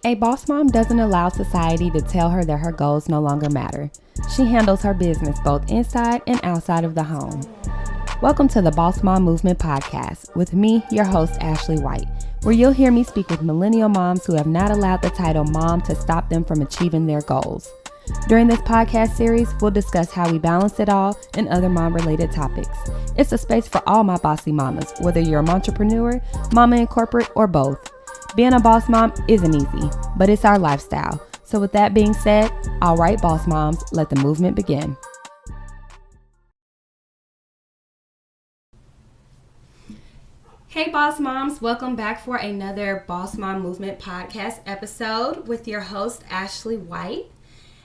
A boss mom doesn't allow society to tell her that her goals no longer matter. She handles her business both inside and outside of the home. Welcome to the Bawse Mom Movement podcast with me, your host, Ashley White, where you'll hear me speak with millennial moms who have not allowed the title mom to stop them from achieving their goals. During this podcast series, we'll discuss how we balance it all and other mom-related topics. It's a space for all my bossy mamas, whether you're an entrepreneur, mama in corporate, or both. Being a boss mom isn't easy, but it's our lifestyle. So with that being said, all right, boss moms, let the movement begin. Hey boss moms, welcome back for another Bawse Mom Movement podcast episode with your host Ashley White.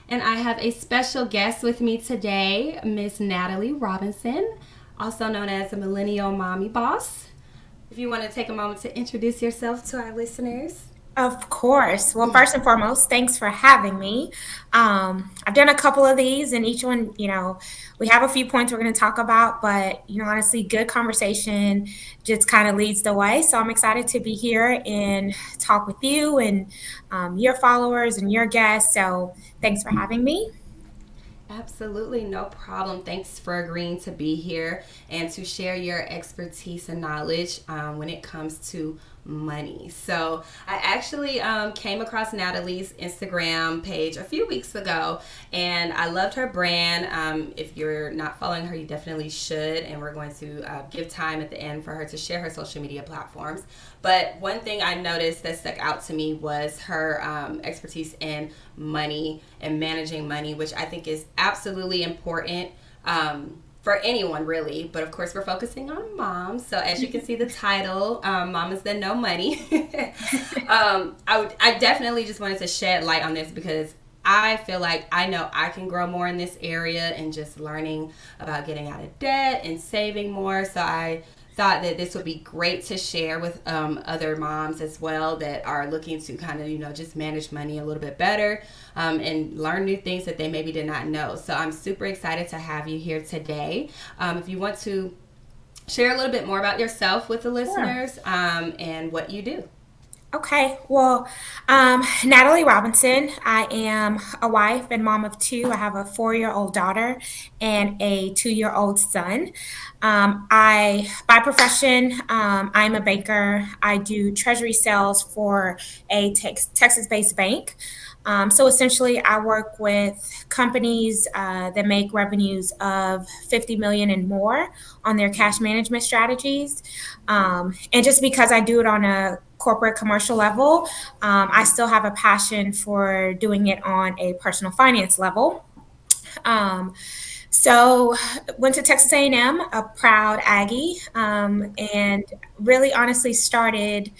And I have a special guest with me today, Miss Natalie Robinson, also known as the Millennial Mommy Boss. If you want to take a moment to introduce yourself to our listeners. Of course. Well, first and foremost, thanks for having me. I've done a couple of these, and each one, we have a few points we're going to talk about, but, honestly, good conversation just kind of leads the way. So I'm excited to be here and talk with you and your followers and your guests. So thanks for having me. Absolutely, no problem. Thanks for agreeing to be here and to share your expertise and knowledge when it comes to money. So I actually came across Natalie's Instagram page a few weeks ago, and I loved her brand. If you're not following her, you definitely should, and we're going to give time at the end for her to share her social media platforms. But one thing I noticed that stuck out to me was her expertise in money and managing money, which I think is absolutely important for anyone, really. But of course, we're focusing on moms. So as you can see the title, Mamas That Know Money. I definitely just wanted to shed light on this because I feel like I know I can grow more in this area and just learning about getting out of debt and saving more. So I thought that this would be great to share with other moms as well that are looking to kind of, just manage money a little bit better and learn new things that they maybe did not know. So I'm super excited to have you here today. If you want to share a little bit more about yourself with the listeners and what you do. Okay, well, Natalie Robinson. I am a wife and mom of two. I have a 4-year-old daughter and a 2-year-old son. By profession, I'm a banker. I do treasury sales for a Texas-based bank. So essentially, I work with companies that make revenues of 50 million and more on their cash management strategies. And just because I do it on a corporate commercial level, I still have a passion for doing it on a personal finance level. So went to Texas A&M, a proud Aggie, and really honestly started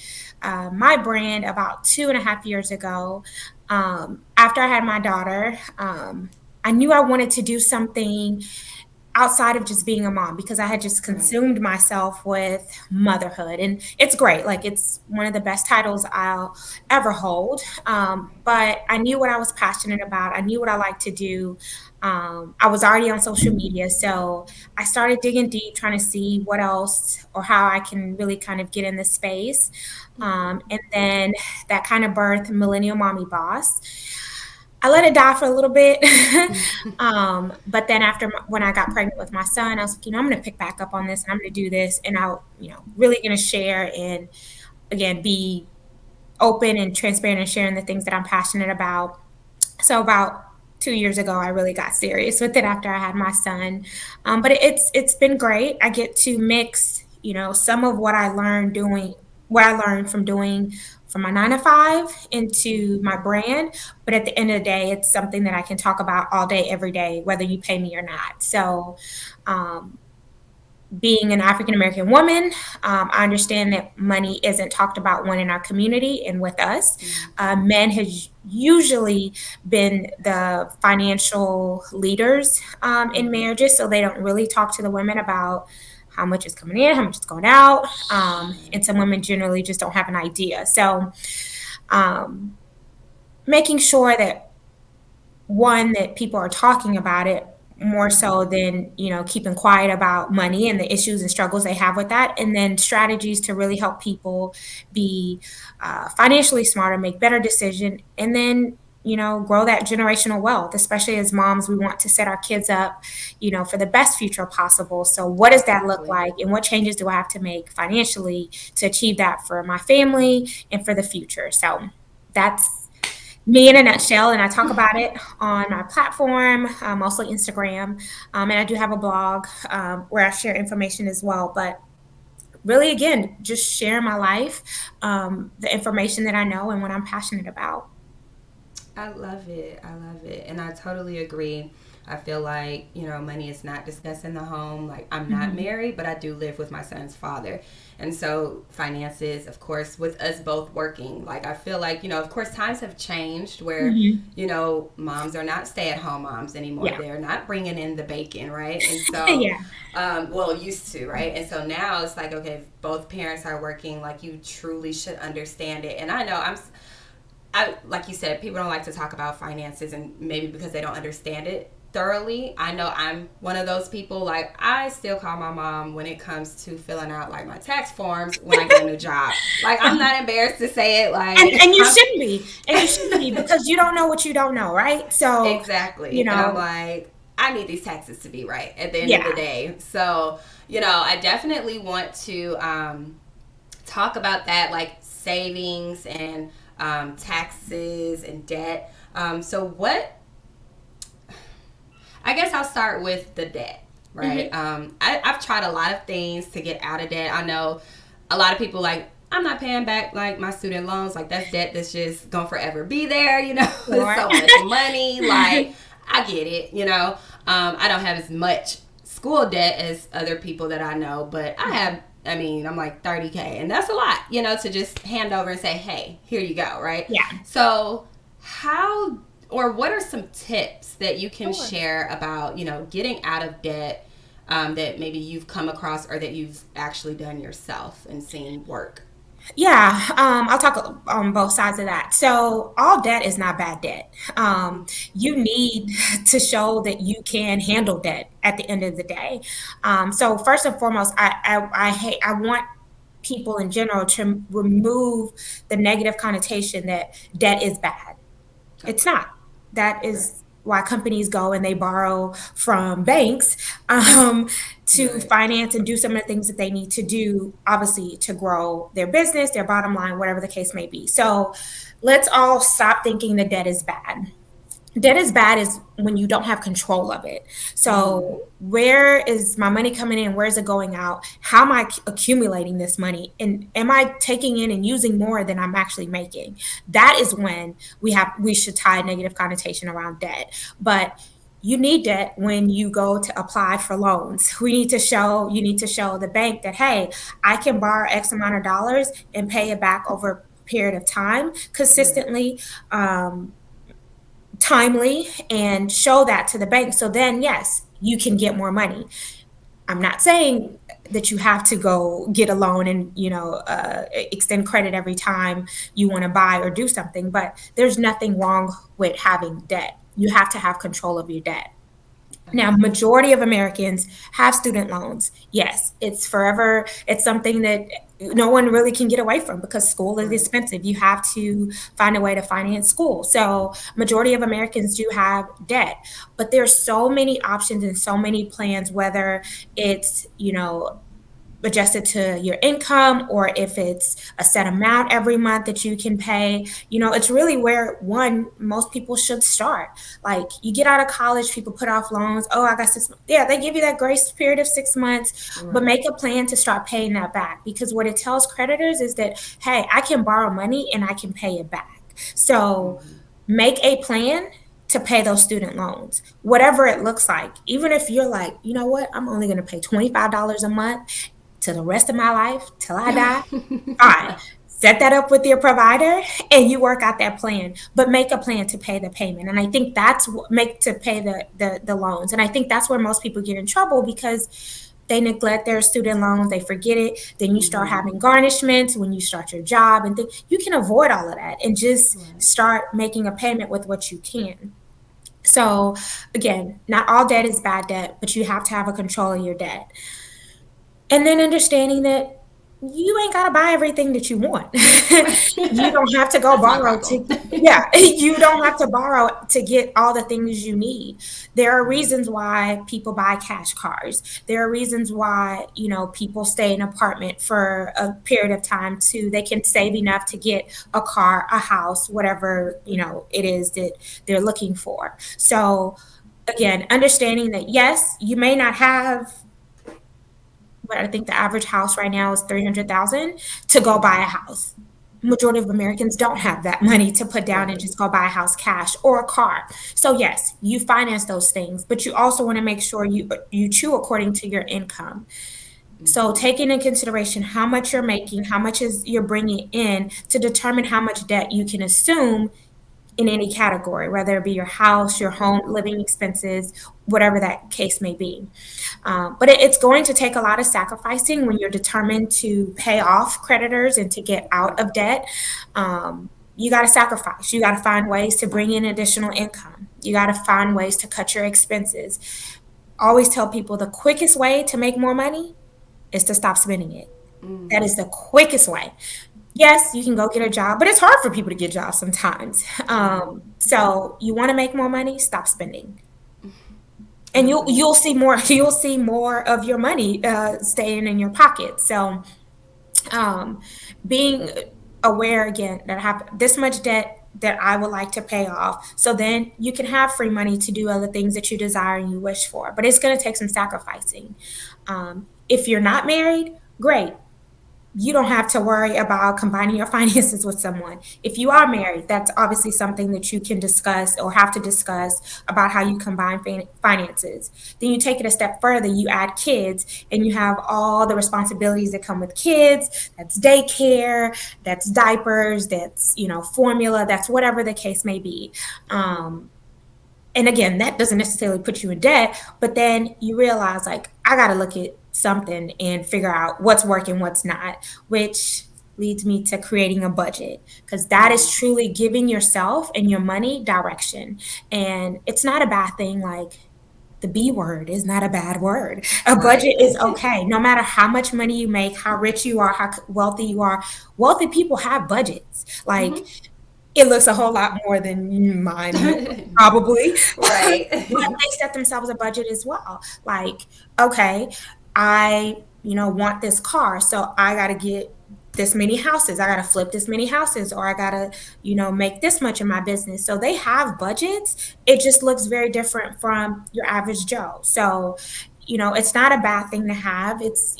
my brand about 2.5 years ago. After I had my daughter, I knew I wanted to do something outside of just being a mom because I had just consumed myself with motherhood. And it's great. Like, it's one of the best titles I'll ever hold. But I knew what I was passionate about. I knew what I like to do. I was already on social media. So I started digging deep, trying to see what else or how I can really kind of get in this space. And then that kind of birthed Millennial Mommy Boss. I let it die for a little bit. But then when I got pregnant with my son, I was like, I'm going to pick back up on this and I'm going to do this. And I'll, really going to share and again, be open and transparent and sharing the things that I'm passionate about. So about 2 years ago, I really got serious with it after I had my son. But it's been great. I get to mix, some of what I learned from doing from my 9 to 5 into my brand. But at the end of the day, it's something that I can talk about all day, every day, whether you pay me or not. So being an African-American woman, I understand that money isn't talked about in our community and with us. Men has usually been the financial leaders in marriages, so they don't really talk to the women about how much is coming in, how much is going out. And some women generally just don't have an idea. So making sure that, one, that people are talking about it more so than keeping quiet about money and the issues and struggles they have with that, and then strategies to really help people be financially smarter, make better decision, and then grow that generational wealth. Especially as moms, we want to set our kids up for the best future possible. So what does that look Exactly. like, and what changes do I have to make financially to achieve that for my family and for the future? So that's me in a nutshell, and I talk about it on my platform, mostly Instagram, and I do have a blog where I share information as well. But really, again, just share my life, the information that I know and what I'm passionate about. I love it. I love it. And I totally agree. I feel like, money is not discussed in the home. Like, I'm not Hmm. married, but I do live with my son's father. And so, finances, of course, with us both working, like, I feel like, of course, times have changed where, Hmm. moms are not stay at home moms anymore. Yeah. They're not bringing in the bacon, right? And so, Yeah. well, used to, right? And so now it's like, okay, if both parents are working, like, you truly should understand it. And I know like you said, people don't like to talk about finances, and maybe because they don't understand it thoroughly. I know I'm one of those people. Like, I still call my mom when it comes to filling out like my tax forms when I get a new job. Like, I'm not embarrassed to say it. Like, And you shouldn't be. And you shouldn't be, because you don't know what you don't know, right? So, you exactly. And I'm know, like, I need these taxes to be right at the end of the yeah. day. So, I definitely want to talk about that, like savings and taxes and debt. So, what I guess I'll start with the debt, right? Hmm. I've tried a lot of things to get out of debt. I know a lot of people like, I'm not paying back like my student loans. Like, that's debt that's just gonna forever be there. It's Sure. so much money. Like, I get it. I don't have as much school debt as other people that I know, but I have. I mean, I'm like 30K, and that's a lot, to just hand over and say, hey, here you go, right? Yeah. So, how or what are some tips that you can Sure. share about, getting out of debt, that maybe you've come across or that you've actually done yourself and seen work? Yeah, I'll talk on both sides of that. So, all debt is not bad debt. You need to show that you can handle debt at the end of the day. So, first and foremost, I want people in general to remove the negative connotation that debt is bad. It's Okay. not. That Right. is why companies go and they borrow from banks, to Right. finance and do some of the things that they need to do, obviously, to grow their business, their bottom line, whatever the case may be. So let's all stop thinking that debt is bad. Debt is bad is when you don't have control of it. Mm. So where is my money coming in? Where is it going out? How am I accumulating this money? And am I taking in and using more than I'm actually making? That is when we should tie a negative connotation around debt. But you need debt when you go to apply for loans. You need to show the bank that, hey, I can borrow X amount of dollars and pay it back over a period of time Right. consistently, timely, and show that to the bank. So then, yes, you can get more money. I'm not saying that you have to go get a loan and extend credit every time you want to buy or do something, but there's nothing wrong with having debt. You have to have control of your debt. Now, Absolutely. majority of Americans have student loans. Yes, it's forever. It's something that no one really can get away from because school is Right. expensive. You have to find a way to finance school. So, majority of Americans do have debt, but there's so many options and so many plans, whether it's, adjusted to your income, or if it's a set amount every month that you can pay. It's really where most people should start. Like, you get out of college, people put off loans. Oh, I got 6 months. Yeah, they give you that grace period of 6 months, but Right. make a plan to start paying that back, because what it tells creditors is that, hey, I can borrow money and I can pay it back. So Mm-hmm. make a plan to pay those student loans, whatever it looks like. Even if you're like, you know what, I'm only going to pay $25 a month to the rest of my life till I die, fine. Set that up with your provider and you work out that plan, but make a plan to pay the payment. And I think that's what make to pay the loans. And I think that's where most people get in trouble, because they neglect their student loans, they forget it. Then you start Mm-hmm. having garnishments when you start your job, and you can avoid all of that and just Right. start making a payment with what you can. So, again, not all debt is bad debt, but you have to have a control of your debt. And then understanding that you ain't got to buy everything that you want. You don't have to go That's my borrow problem. to, yeah, you don't have to borrow to get all the things you need. There are Mhm. reasons why people buy cash cars. There are reasons why, people stay in an apartment for a period of time too. They can save enough to get a car, a house, whatever, it is that they're looking for. So, again, understanding that yes, you may not have what I think the average house right now is 300,000 to go buy a house. Majority of Americans don't have that money to put down and Right. just go buy a house cash or a car. So yes, you finance those things, but you also want to make sure you chew according to your income. So Mhm. taking into consideration how much you're making, how much is you're bringing in to determine how much debt you can assume in any category, whether it be your house, your home, living expenses, whatever that case may be. But it's going to take a lot of sacrificing when you're determined to pay off creditors and to get out of debt. You got to sacrifice. You got to find ways to bring in additional income. You got to find ways to cut your expenses. Always tell people the quickest way to make more money is to stop spending it. That is the quickest way. Yes, you can go get a job, but it's hard for people to get jobs sometimes. Mhm. So you want to make more money, stop spending, and you'll Absolutely. you'll see more. You'll see more of your money staying in your pocket. So um, being aware again that I have this much debt that I would like to pay off. So then you can have free money to do other things that you desire and you wish for. But it's going to take some sacrificing. If you're not married, great. You don't have to worry about combining your finances with someone. If you are married, that's obviously something that you can discuss or have to discuss about how you combine finances. Then you take it a step further, you add kids, and you have all the responsibilities that come with kids. That's daycare, that's diapers, that's, formula, that's whatever the case may be. And again, that doesn't necessarily put you in debt, but then you realize, like, I got to look at something and figure out what's working, what's not, which leads me to creating a budget, because that is Mhm. truly giving yourself and your money direction. And it's not a bad thing. Like, the B word is not a bad word. A Right. budget is okay. No matter how much money you make, how rich you are, how wealthy you are, wealthy people have budgets. Like, Mhm. it looks a whole lot more than mine would, probably. But Right. they set themselves a budget as well. Like, okay, I, want this car, so I got to get this many houses. I got to flip this many houses, or I got to, make this much in my business. So they have budgets. It just looks very different from your average Joe. So, it's not a bad thing to have. It's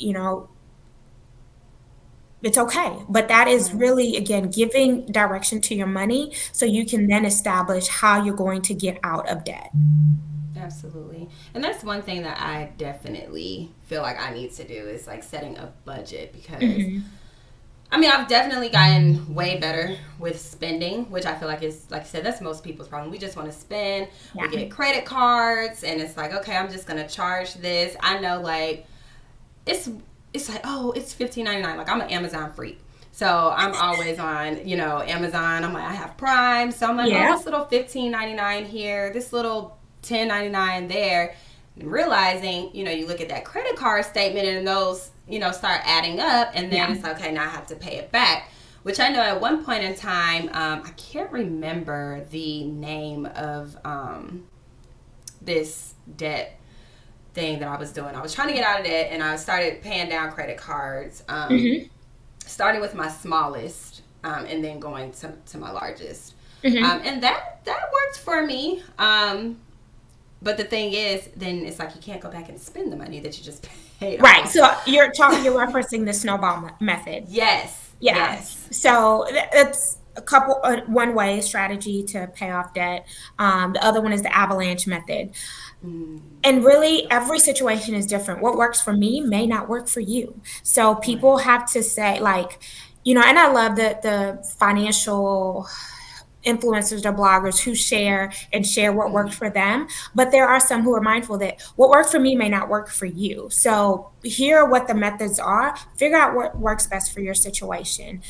okay. But that is Right. really, again, giving direction to your money so you can then establish how you're going to get out of debt. Absolutely. And that's one thing that I definitely feel like I need to do is like setting a budget because Hmm. I mean, I've definitely gotten way better with spending, which I feel like is, like I said, that's most people's problem. We just want to spend. We Yeah. get credit cards, and it's like, okay, I'm just gonna charge this. I know, like, it's it's like, oh, it's 15.99. Like, I'm an Amazon freak, so I'm always on, Amazon. I'm like, I have Prime, so I'm like, oh, Yeah. this little 15.99 here, this little 10.99 there. And realizing, you look at that credit card statement and those, start adding up, and then Yeah. it's like, okay, now I have to pay it back. Which I know at one point in time, I can't remember the name of this debt thing that I was doing. I was trying to get out of debt, and I started paying down credit cards, Hmm. starting with my smallest, and then going to my largest. Hmm. And that worked for me. But the thing is, then it's like you can't go back and spend the money that you just paid Right. off. So you're referencing the snowball method. Yes, Yeah. yes. So that's a couple, one way strategy to pay off debt. The other one is the avalanche method. Mm, And really, every situation is different. What works for me may not work for you. So right. people have to say, like, and I love the financial influencers or bloggers who share what worked Mm, for them. But there are some who are mindful that what worked for me may not work for you. So here are what the methods are. Figure out what works best for your situation.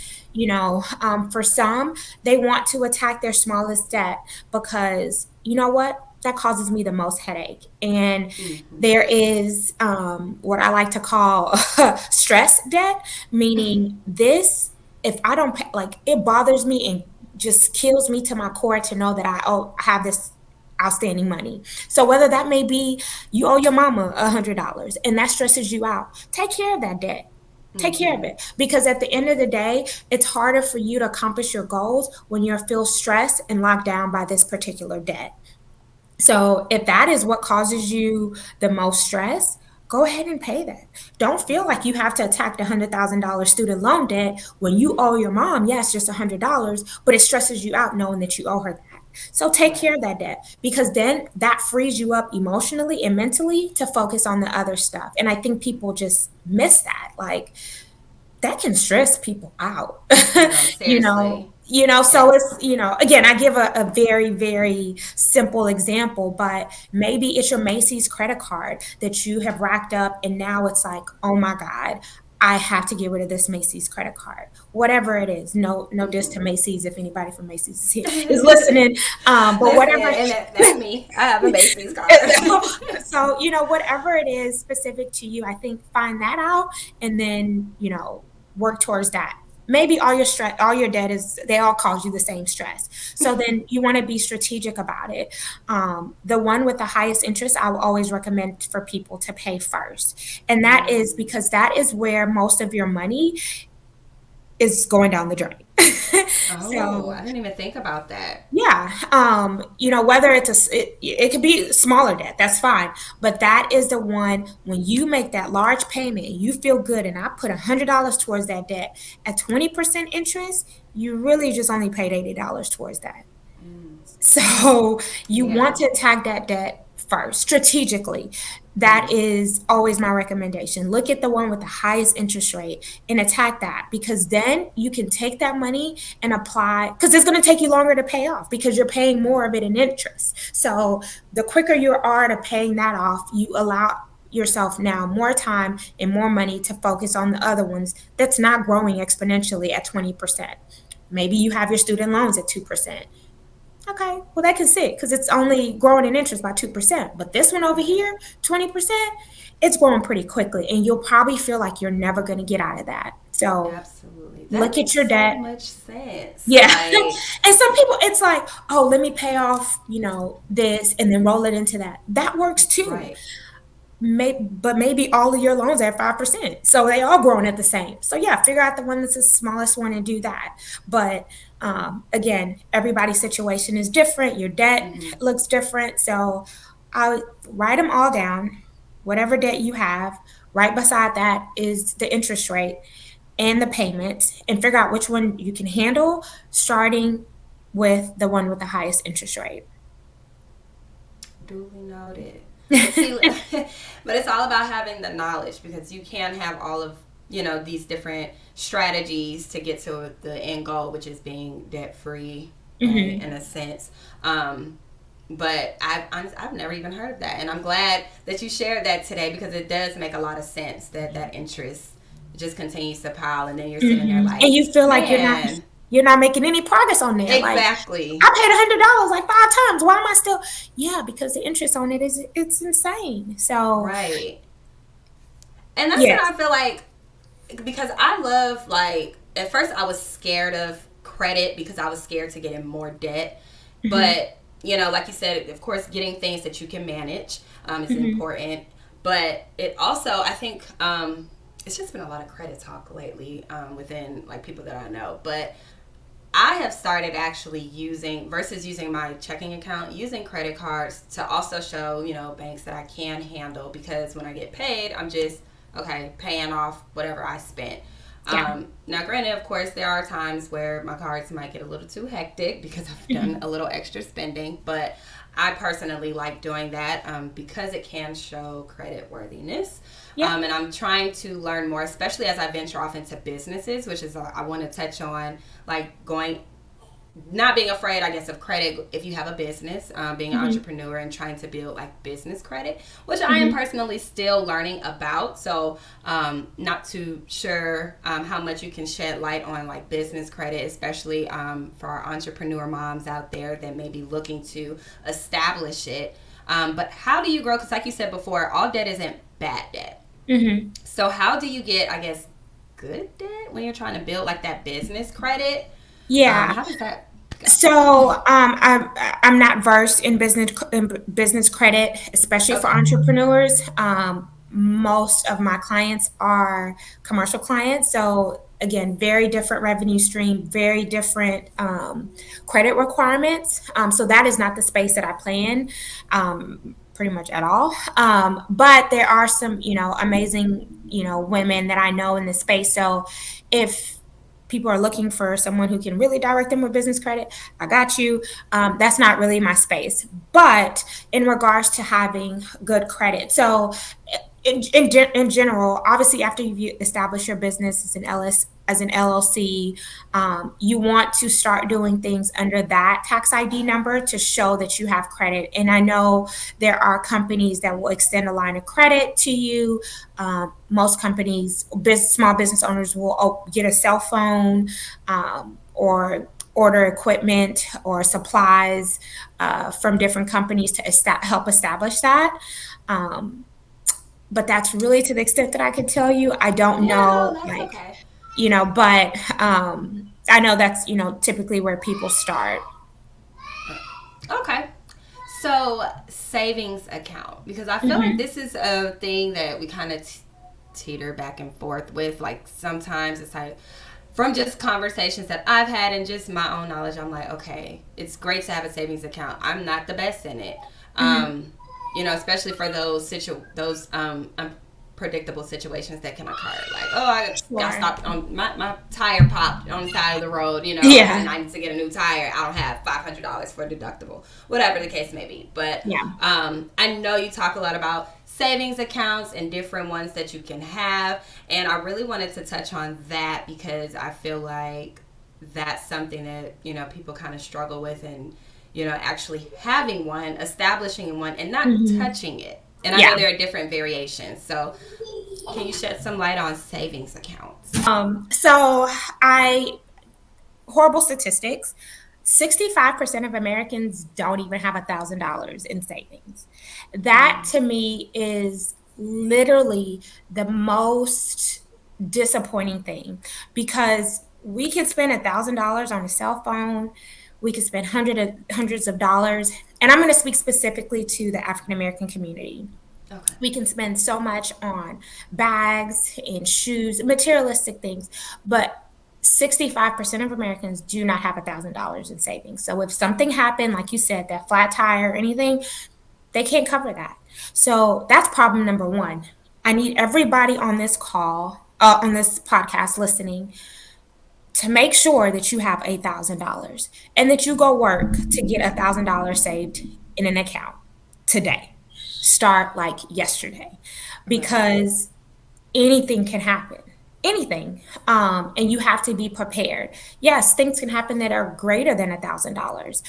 For some, they want to attack their smallest debt because you know what? that causes me the most headache. And Mm-hmm. there is what I like to call stress debt, meaning this, if I don't pay, like it bothers me and just kills me to my core to know that I have this outstanding money. So whether that may be you owe your mama $100 and that stresses you out, take care of that debt. Take care of Mm-hmm. it, because at the end of the day, it's harder for you to accomplish your goals when you feel stressed and locked down by this particular debt. So if that is what causes you the most stress, go ahead and pay that. Don't feel like you have to attack the $100,000 student loan debt when you owe your mom, yes, just $100, but it stresses you out knowing that you owe her that. So take care Right. of that debt, because then that frees you up emotionally and mentally to focus on the other stuff. And I think people just miss that. Like, that can stress people out. No, you know seriously. so It. it's, again, I give a very very simple example, but maybe it's your Macy's credit card that you have racked up and now it's like, oh my god, I have to get rid of this Macy's credit card, whatever it is. No diss to Mm-hmm. Macy's if anybody from Macy's is listening, but Listen, whatever. and that's me. I have a Macy's card. So, whatever it is specific to you, I think find that out and then, work towards that. Maybe all your stress, all your debt is, they all cause you the same stress. So then you want to be strategic about it. The one with the highest interest, I will always recommend for people to pay first. And that is Mm. because that is where most of your money is going down the drain. Oh, So I didn't even think about that. yeah, whether it could be smaller debt, that's fine. But that is the one when you make that large payment and you feel good. And I put $100 towards that debt at 20% interest, you really just only paid $80 towards that. Mm. So you want Yeah. to attack that debt first strategically. That Mm. is always my recommendation. Look at the one with the highest interest rate and attack that, because then you can take that money and apply, because it's going to take you longer to pay off because you're paying more of it in interest. So the quicker you are to paying that off, you allow yourself now more time and more money to focus on the other ones that's not growing exponentially at 20%. Maybe you have your student loans at 2%. Okay, well, that can sit because it's only growing in interest by 2%. But this one over Right. here, 20%, it's growing pretty quickly. And you'll probably feel like you're never going to get out of that. So Absolutely. That look at makes your so debt. much sense. Yeah. Like, And some people, it's like, oh, let me pay off, this and then roll it into that. That works too. right. But maybe all of your loans are at 5%. So they all growing at the same. So yeah, figure out the one that's the smallest one and do that. But again, everybody's situation is different. Your debt Mm-hmm. looks different. So I would write them all down, whatever debt you have. Right beside that is the interest rate and the payment, and figure out which one you can handle, starting with the one with the highest interest rate. Duly noted. But see, but it's all about having the knowledge because you can have all of these different strategies to get to the end goal, which is being debt free, right? Hmm. In a sense. But I've never even heard of that, and I'm glad that you shared that today because it does make a lot of sense that that interest just continues to pile, and then you're sitting there And like, you feel like man, you're not making any progress on there. Like, exactly. I paid $100 like 5 times. Why am I still? Yeah, because the interest on it is, it's insane. So Right. And that's what yes. I feel like because I love like at first I was scared of credit because I was scared to get in more debt. Hmm. But like you said, of course, getting things that you can manage is Hmm. important. But it also, I think, it's just been a lot of credit talk lately within like people that I know. But I have started actually using versus using my checking account, using credit cards to also show, banks that I can handle because when I get paid, I'm just okay, paying off whatever I spent. Yeah. Now, granted, of course, there are times where my cards might get a little too hectic because I've done Hmm. a little extra spending, but I personally like doing that because it can show credit worthiness. Yeah. And I'm trying to learn more, especially as I venture off into businesses, which is I want to touch on, like going not being afraid, I guess, of credit if you have a business, being an Mhm. entrepreneur and trying to build like business credit, which I am Mhm. personally still learning about. So, not too sure how much you can shed light on like business credit, especially for our entrepreneur moms out there that may be looking to establish it. But how do you grow? Because, like you said before, all debt isn't bad debt. Mhm. So, how do you get, I guess, good debt when you're trying to build like that business credit? Yeah. How does that go? So I'm not versed in business credit, especially for Okay. entrepreneurs. Most of my clients are commercial clients, so again, very different revenue stream, very different credit requirements. So that is not the space that I play in, pretty much at all. But there are some, amazing, women that I know in the space. So if people are looking for someone who can really direct them with business credit, I got you. That's not really my space. But in regards to having good credit, so in general, obviously, after you've established your business as an LLC, you want to start doing things under that tax ID number to show that you have credit. And I know there are companies that will extend a line of credit to you. Most companies, small business owners will get a cell phone, or order equipment or supplies from different companies to help establish that. Um, but that's really to the extent that I can tell you. I don't Yeah, no, know, that's like, okay. but I know that's, typically where people start. Okay. So, savings account, because I feel like Hmm. this is a thing that we kind of teeter back and forth with. Like, sometimes it's like, from just conversations that I've had and just my own knowledge, I'm like, okay, it's great to have a savings account. I'm not the best in it. Hmm. Especially for those unpredictable situations that can occur. Like, oh, I got Sure. stopped on my tire popped on the side of the road, Yeah. and I need to get a new tire. I don't have $500 for a deductible, whatever the case may be. But Yeah. I know you talk a lot about savings accounts and different ones that you can have, and I really wanted to touch on that because I feel like that's something that people kind of struggle with, and actually having one, establishing one, and not Hmm. touching it. And I know Yeah. there are different variations. So, can you shed some light on savings accounts? So I horrible statistics. 65% of Americans don't even have $1,000 in savings. That to me is literally the most disappointing thing, because we can spend $1,000 on a cell phone. We can spend hundreds of dollars. And I'm going to speak specifically to the African American community. Okay. We can spend so much on bags and shoes, materialistic things, but 65% of Americans do not have $1,000 in savings. So if something happened, like you said, that flat tire or anything, they can't cover that. So that's problem number one. I need everybody on this call, on this podcast listening, to make sure that you have $1,000 and that you go work to get $1,000 saved in an account today. Start like yesterday, Right. because anything can happen. Anything. And you have to be prepared. Yes, things can happen that are greater than $1,000.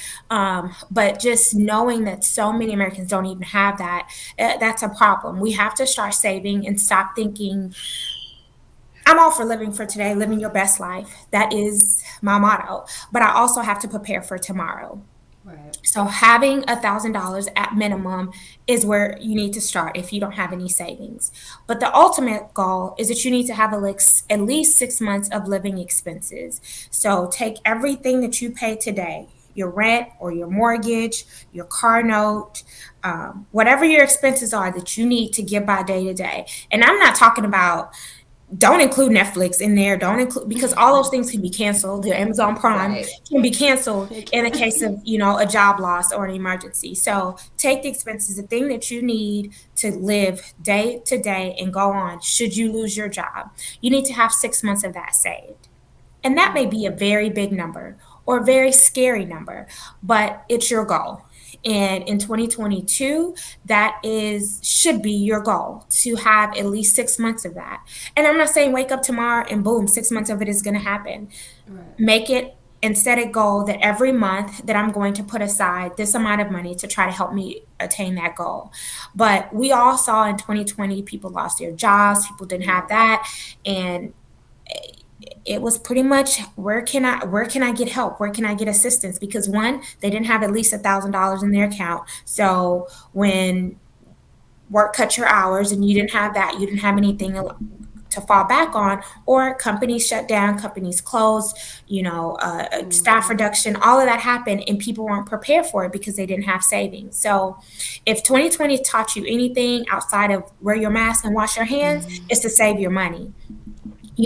But just knowing that so many Americans don't even have that, that's a problem. We have to start saving and stop thinking, I'm all for living for today, living your best life. That is my motto. But I also have to prepare for tomorrow. Right. So having $1,000 at minimum is where you need to start if you don't have any savings. But the ultimate goal is that you need to have at least 6 months of living expenses. So take everything that you pay today, your rent or your mortgage, your car note, whatever your expenses are that you need to get by day to day. And I'm not talking about, don't include Netflix in there. Don't include, because all those things can be canceled. The Amazon Prime Right. can be canceled It in the can. case of, a job loss or an emergency. So take the expenses, the thing that you need to live day to day and go on. Should you lose your job, you need to have 6 months of that saved. And that may be a very big number or a very scary number, but it's your goal. And in 2022, that is should be your goal, to have at least 6 months of that. And I'm not saying wake up tomorrow and boom, 6 months of it is going to happen. Right. Make it and set a goal that every month that I'm going to put aside this amount of money to try to help me attain that goal. But we all saw in 2020 people lost their jobs, people didn't have Yeah. that, and it was pretty much where can I get help, where can I get assistance, because one, they didn't have at least $1,000 in their account. So when work cut your hours and you didn't have that, you didn't have anything to fall back on, or companies shut down, companies closed, staff Mm-hmm. reduction, all of that happened and people weren't prepared for it because they didn't have savings. So if 2020 taught you anything outside of wear your mask and wash your hands, Mm-hmm. it's to save your money.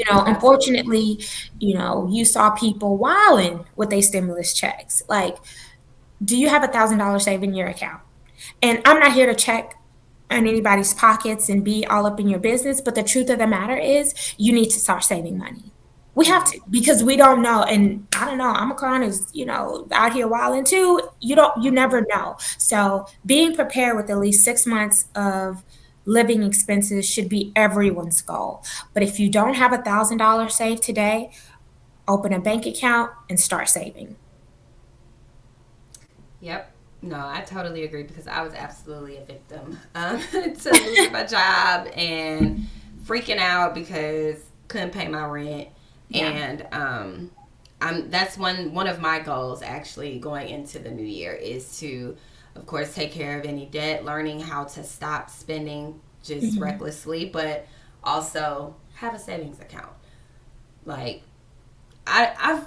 Absolutely. Unfortunately, you saw people wilding with their stimulus checks. Like, do you have $1,000 saved in your account? And I'm not here to check in anybody's pockets and be all up in your business, but the truth of the matter is you need to start saving money. We have Right. to, because we don't know. And I don't know, Omicron is, out here wilding too. You never know. So being prepared with at least 6 months of living expenses should be everyone's goal. But if you don't have $1,000 saved today, open a bank account and start saving. Yep. No, I totally agree because I was absolutely a victim to losing my job and freaking out because couldn't pay my rent. Yeah. And that's one of my goals actually going into the new year is to, of course, take care of any debt, learning how to stop spending just Mhm. recklessly, but also have a savings account. Like I've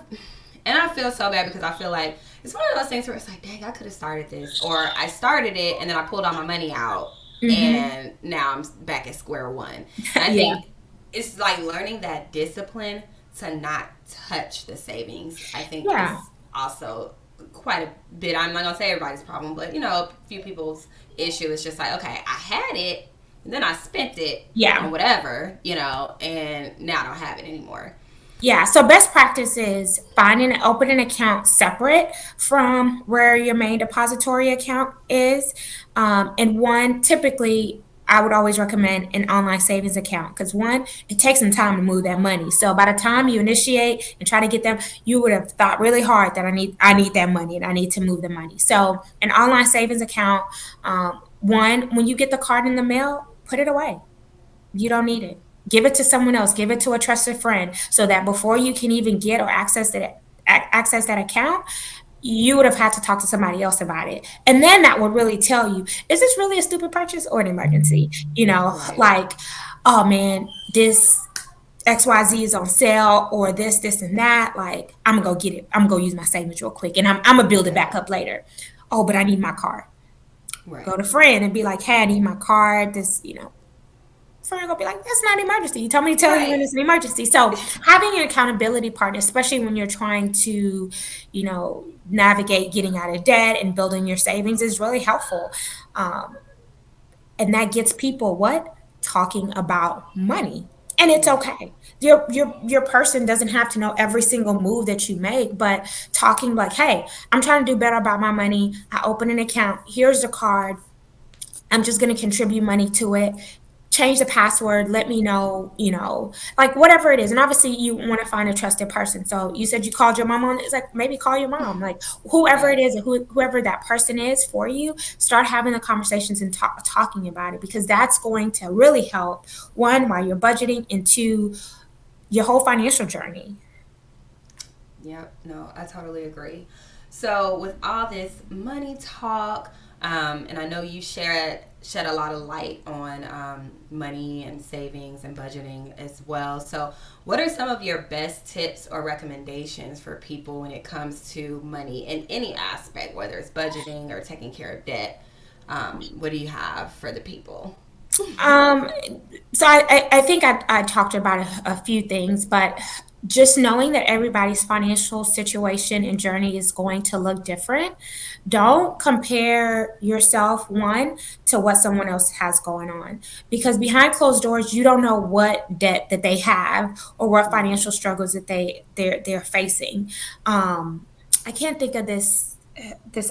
and I feel so bad because I feel like it's one of those things where it's like, dang, I could have started this, or I started it and then I pulled all my money out, Mhm. and now I'm back at square one. And I Yeah. think it's like learning that discipline to not touch the savings. I think Yeah. is also quite a bit. I'm not gonna say everybody's problem, but a few people's issue is just like, okay, I had it, and then I spent it on Yeah. whatever, and now I don't have it anymore. Yeah, so best practice is finding and open an account separate from where your main depository account is. And one, typically, I would always recommend an online savings account because one, it takes some time to move that money. So by the time you Right. initiate and try to get them, you would have thought really hard that I need that money and I need to move the money. So an online savings account, one, when you get the card in the mail, put it away. You don't need it. Give it to someone else. Give it to a trusted friend so that before you can even get or access that account, you would have had to talk to somebody else about it. And then that would really tell you, is this really a stupid purchase or an emergency? Right. Like, oh man, this XYZ is on sale or this and that. Like, I'm gonna go get it. I'm gonna go use my savings real quick and I'm gonna build it Right. back up later. Oh, but I need my card. Go Right. to friend and be like, hey, I need my card. Friend gonna be like, that's not an emergency. You told me to tell you when Right. it's an emergency. So having an accountability partner, especially when you're trying to, navigate getting out of debt and building your savings is really helpful. Um, and that gets people what? Talking about money. And it's Right. okay. Your person doesn't have to know every single move that you make, but talking like, hey, I'm trying to do better about my money. I open an account. Here's the card. I'm just going to contribute money to it. Change the password. Let me know, like whatever it is. And obviously, you want to find a trusted person. So you said you called your mom on. It's like maybe call your mom, like whoever it Right. is, whoever that person is for you. Start having the conversations and talking about it because that's going to really help. One, while you're budgeting, and two, your whole financial journey. Yep. No, I totally agree. So with all this money talk, and I know you shed a lot of light on money and savings and budgeting as well. So, what are some of your best tips or recommendations for people when it comes to money in any aspect, whether it's budgeting or taking care of debt? What do you have for the people? Um, so I think I talked about a few things, but just knowing that everybody's financial situation and journey is going to look different. Don't compare yourself, one, to what someone else has going on. Because behind closed doors, you don't know what debt that they have or what Right. financial struggles that they're facing. I can't think of this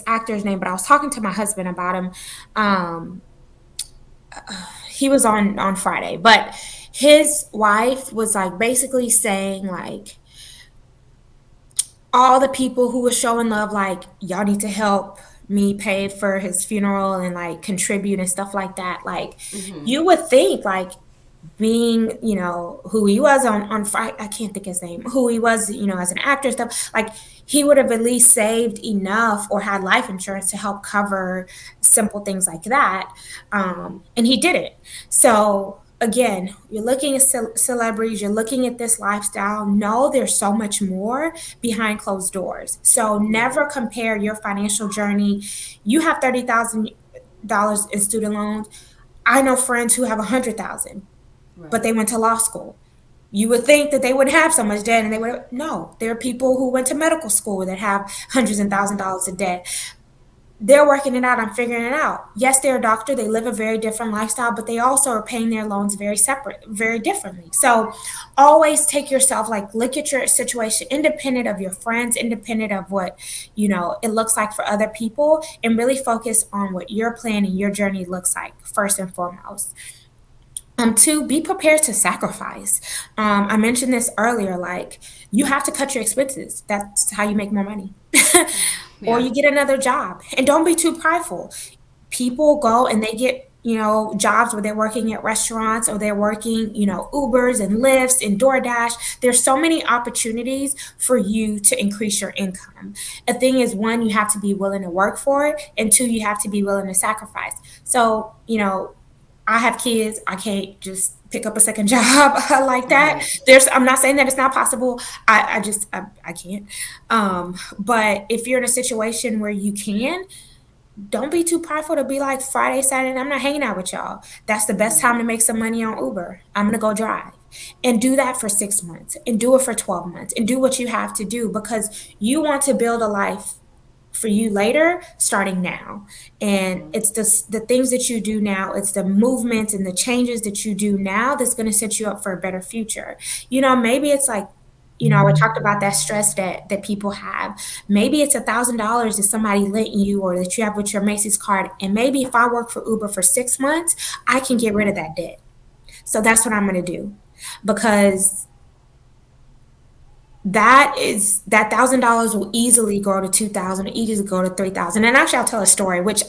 actor's name, but I was talking to my husband about him. Um, he was on Friday, but his wife was like basically saying like all the people who were showing love, like, y'all need to help me pay for his funeral and like contribute and stuff like that. Like, Mm-hmm. you would think, like, being, who he was on Friday, I can't think his name, who he was, as an actor and stuff, like, he would have at least saved enough or had life insurance to help cover simple things like that. And he didn't. So again, you're looking at celebrities, you're looking at this lifestyle. No, there's so much more behind closed doors. So Right. never compare your financial journey. You have $30,000 in student loans. I know friends who have 100,000, but Right. they went to law school. You would think that they wouldn't have so much debt, and they would. No, there are people who went to medical school that have hundreds and thousands of Mm-hmm. dollars of debt. They're working it out. I'm figuring it out. Yes, they're a doctor. They live a very different lifestyle, but they also are paying their loans very separate, very differently. So always take yourself, like, look at your situation, independent of your friends, independent of what, it looks like for other people, and really focus on what your plan and your journey looks like first and foremost. Two, be prepared to sacrifice. I mentioned this earlier, like, you have to cut your expenses. That's how you make more money. Or Yeah. you get another job. And don't be too prideful. People go and they get, jobs where they're working at restaurants, or they're working, Ubers and Lyfts and DoorDash. There's so many opportunities for you to increase your income. The thing is, one, you have to be willing to work for it, and two, you have to be willing to sacrifice. So, I have kids. I can't just pick up a second job like that. Right. I'm not saying that it's not possible. I can't. But if you're in a situation where you can, don't be too prideful to be like, Friday, Saturday, I'm not hanging out with y'all. That's the best Right. time to make some money on Uber. I'm going to go drive. And do that for 6 months, and do it for 12 months, and do what you have to do, because you want to build a life for you later, starting now. And Mm-hmm. it's the things that you do now, it's the movements and the changes that you do now that's going to set you up for a better future. Maybe it's like, we talked about that stress that people have. Maybe it's $1,000 that somebody lent you, or that you have with your Macy's card. And maybe if I work for Uber for 6 months, I can get rid Mm-hmm. of that debt. So that's what I'm going to do, because that $1,000 will easily go to 2,000, easily go to 3,000. And actually, I'll tell a story, which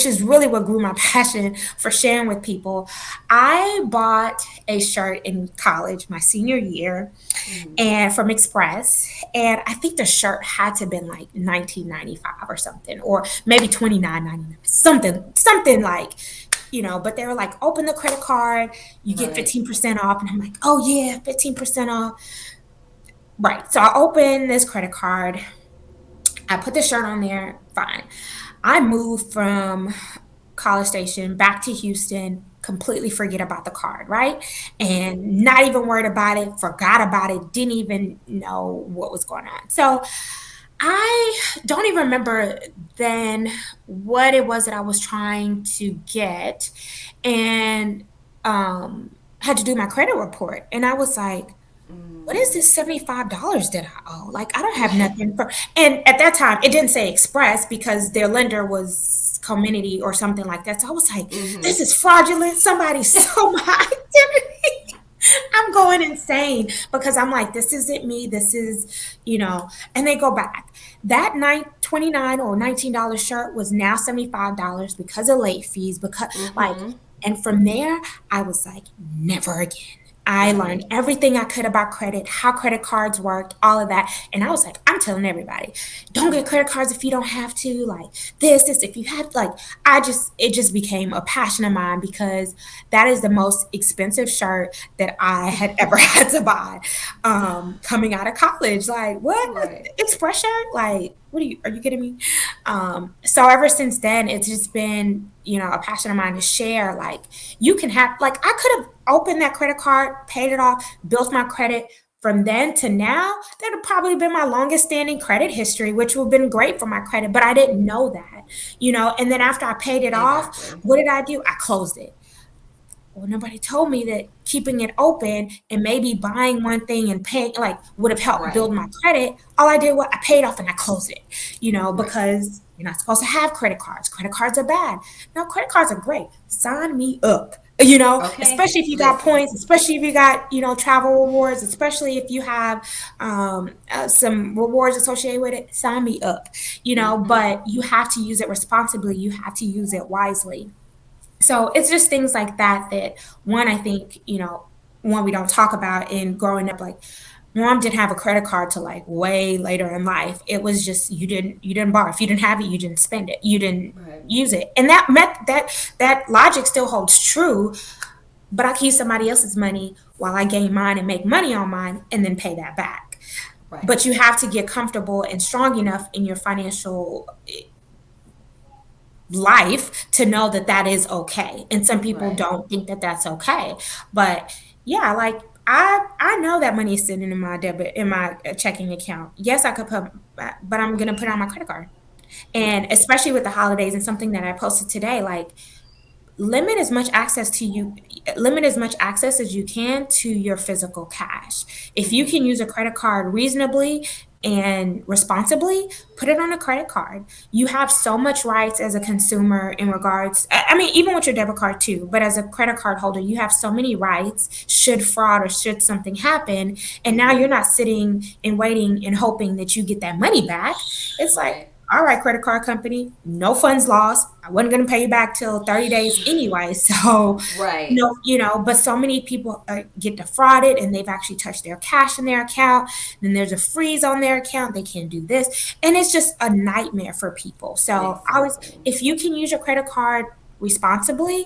is really what grew my passion for sharing with people. I bought a shirt in college, my senior year, Mm-hmm. and from Express, and I think the shirt had to have been like 19.95 or something, or maybe 29.99, something like. But they were like, open the credit card, you get Right. 15% off. And I'm like, oh yeah, 15% off. Right. So I open this credit card. I put the shirt on there. Fine. I moved from College Station back to Houston, completely forget about the card, right? Mm-hmm. And not even worried about it, forgot about it, didn't even know what was going on. So I don't even remember then what it was that I was trying to get, and had to do my credit report. And I was like, what is Mm. this $75 that I owe? Like, I don't have Right. nothing for, and at that time it didn't say Express because their lender was Community or something like that. So I was like, Mm-hmm. this is fraudulent. Somebody stole my identity. I'm going insane because I'm like, this isn't me. This is, and they go back. That 29 or $19 shirt was now $75 because of late fees, because, like, Mm-hmm. and from there, I was like, never again. I Right. learned everything I could about credit, how credit cards worked, all of that. And I was like, I'm telling everybody, don't get Right. credit cards if you don't have to. Like, if you have, like, it just became a passion of mine, because that is the most expensive shirt that I had ever had to buy, coming out of college. Like, what? Right. Express shirt? Like, are you kidding me? So ever since then, it's just been, a passion of mine to share. Like, you can have, like, I could have opened that credit card, paid it off, built my credit. From then to now, that would probably been my longest standing credit history, which would have been great for my credit, but I didn't know that, And then after I paid it off, Exactly. what did I do? I closed it. Well, nobody told me that keeping it open and maybe buying one thing and paying, like, would have helped Right. build my credit. All I did was I paid off and I closed it, Right. because you're not supposed to have credit cards. Credit cards are bad. No, credit cards are great. Sign me up. Okay, especially if you got listen. points, especially if you got, travel rewards, especially if you have some rewards associated with it, sign me up, Hmm. but you have to use it responsibly. You have to use it wisely. So it's just things like that that one, I think, one we don't talk about in growing up, like mom didn't have a credit card till like way later in life. It was just you didn't borrow. If you didn't have it, you didn't spend it. You didn't Right, use it. And that logic still holds true, but I keep somebody else's money while I gain mine and make money on mine and then pay that back. right, But you have to get comfortable and strong enough in your financial life to know that that is okay. And some people right. don't think that that's okay. But yeah, like I know that money is sitting in my checking account. Yes, I could put, but I'm gonna put it on my credit card. And Right. especially with the holidays and something that I posted today, like limit as much access to you limit as much access as you can to your physical cash. If you Hmm. can use a credit card reasonably and responsibly, put it on a credit card. You have so much rights as a consumer in regards, I mean, even with your debit card too, but as a credit card holder, you have so many rights should fraud or should something happen. And now Hmm. you're not sitting and waiting and hoping that you get that money back. It's like, Right, all right, credit card company, no funds lost. I wasn't going to pay you back till 30 days anyway. So, right. no, but so many people get defrauded and they've actually touched their cash in their account. Then there's a freeze on their account. They can't do this. And it's just a nightmare for people. So, Exactly. if you can use your credit card responsibly,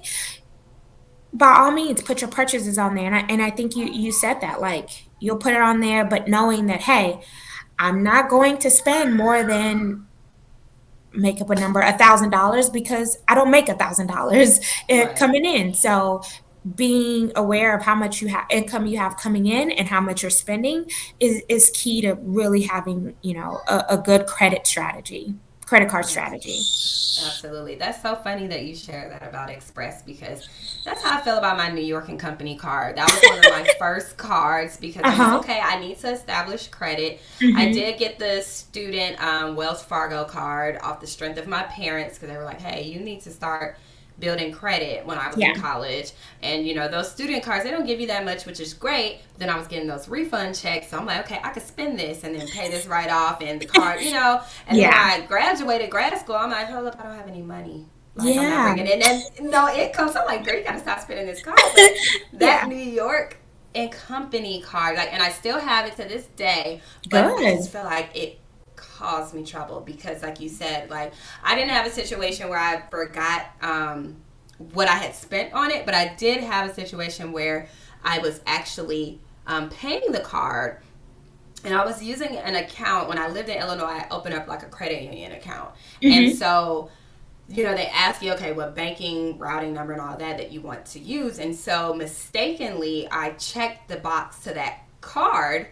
by all means, put your purchases on there. And I think you said that, like, you'll put it on there, but knowing that, hey, I'm not going to spend more than make up a number, $1,000, because I don't make $1,000 Right. coming in. So being aware of how much income you have coming in and how much you're spending is key to really having, a good credit card Yes. strategy. Absolutely. That's so funny that you share that about Express because that's how I feel about my New York and Company card. That was one of my first cards because I'm like, Uh-huh. okay, I need to establish credit. I Hmm. did get the student Wells Fargo card off the strength of my parents because they were like, hey, you need to start building credit when I was in Yeah. college. And those student cards, they don't give you that much, which is great. But then I was getting those refund checks. So I'm like, okay, I could spend this and then pay this right off and the card. And then Yeah. I graduated grad school. I'm like, hold up, I don't have any money. Like, I'm not Yeah. bringing in no income. So I'm like, girl, you gotta stop spending this card. But that Yeah. New York and Company card, like, and I still have it to this day. But I Good. just feel like it caused me trouble because, like you said, like I didn't have a situation where I forgot what I had spent on it, but I did have a situation where I was actually paying the card and I was using an account when I lived in Illinois. I opened up like a credit union account, and Hmm. so they ask you, okay, what banking routing number and all that you want to use, and so mistakenly I checked the box to that card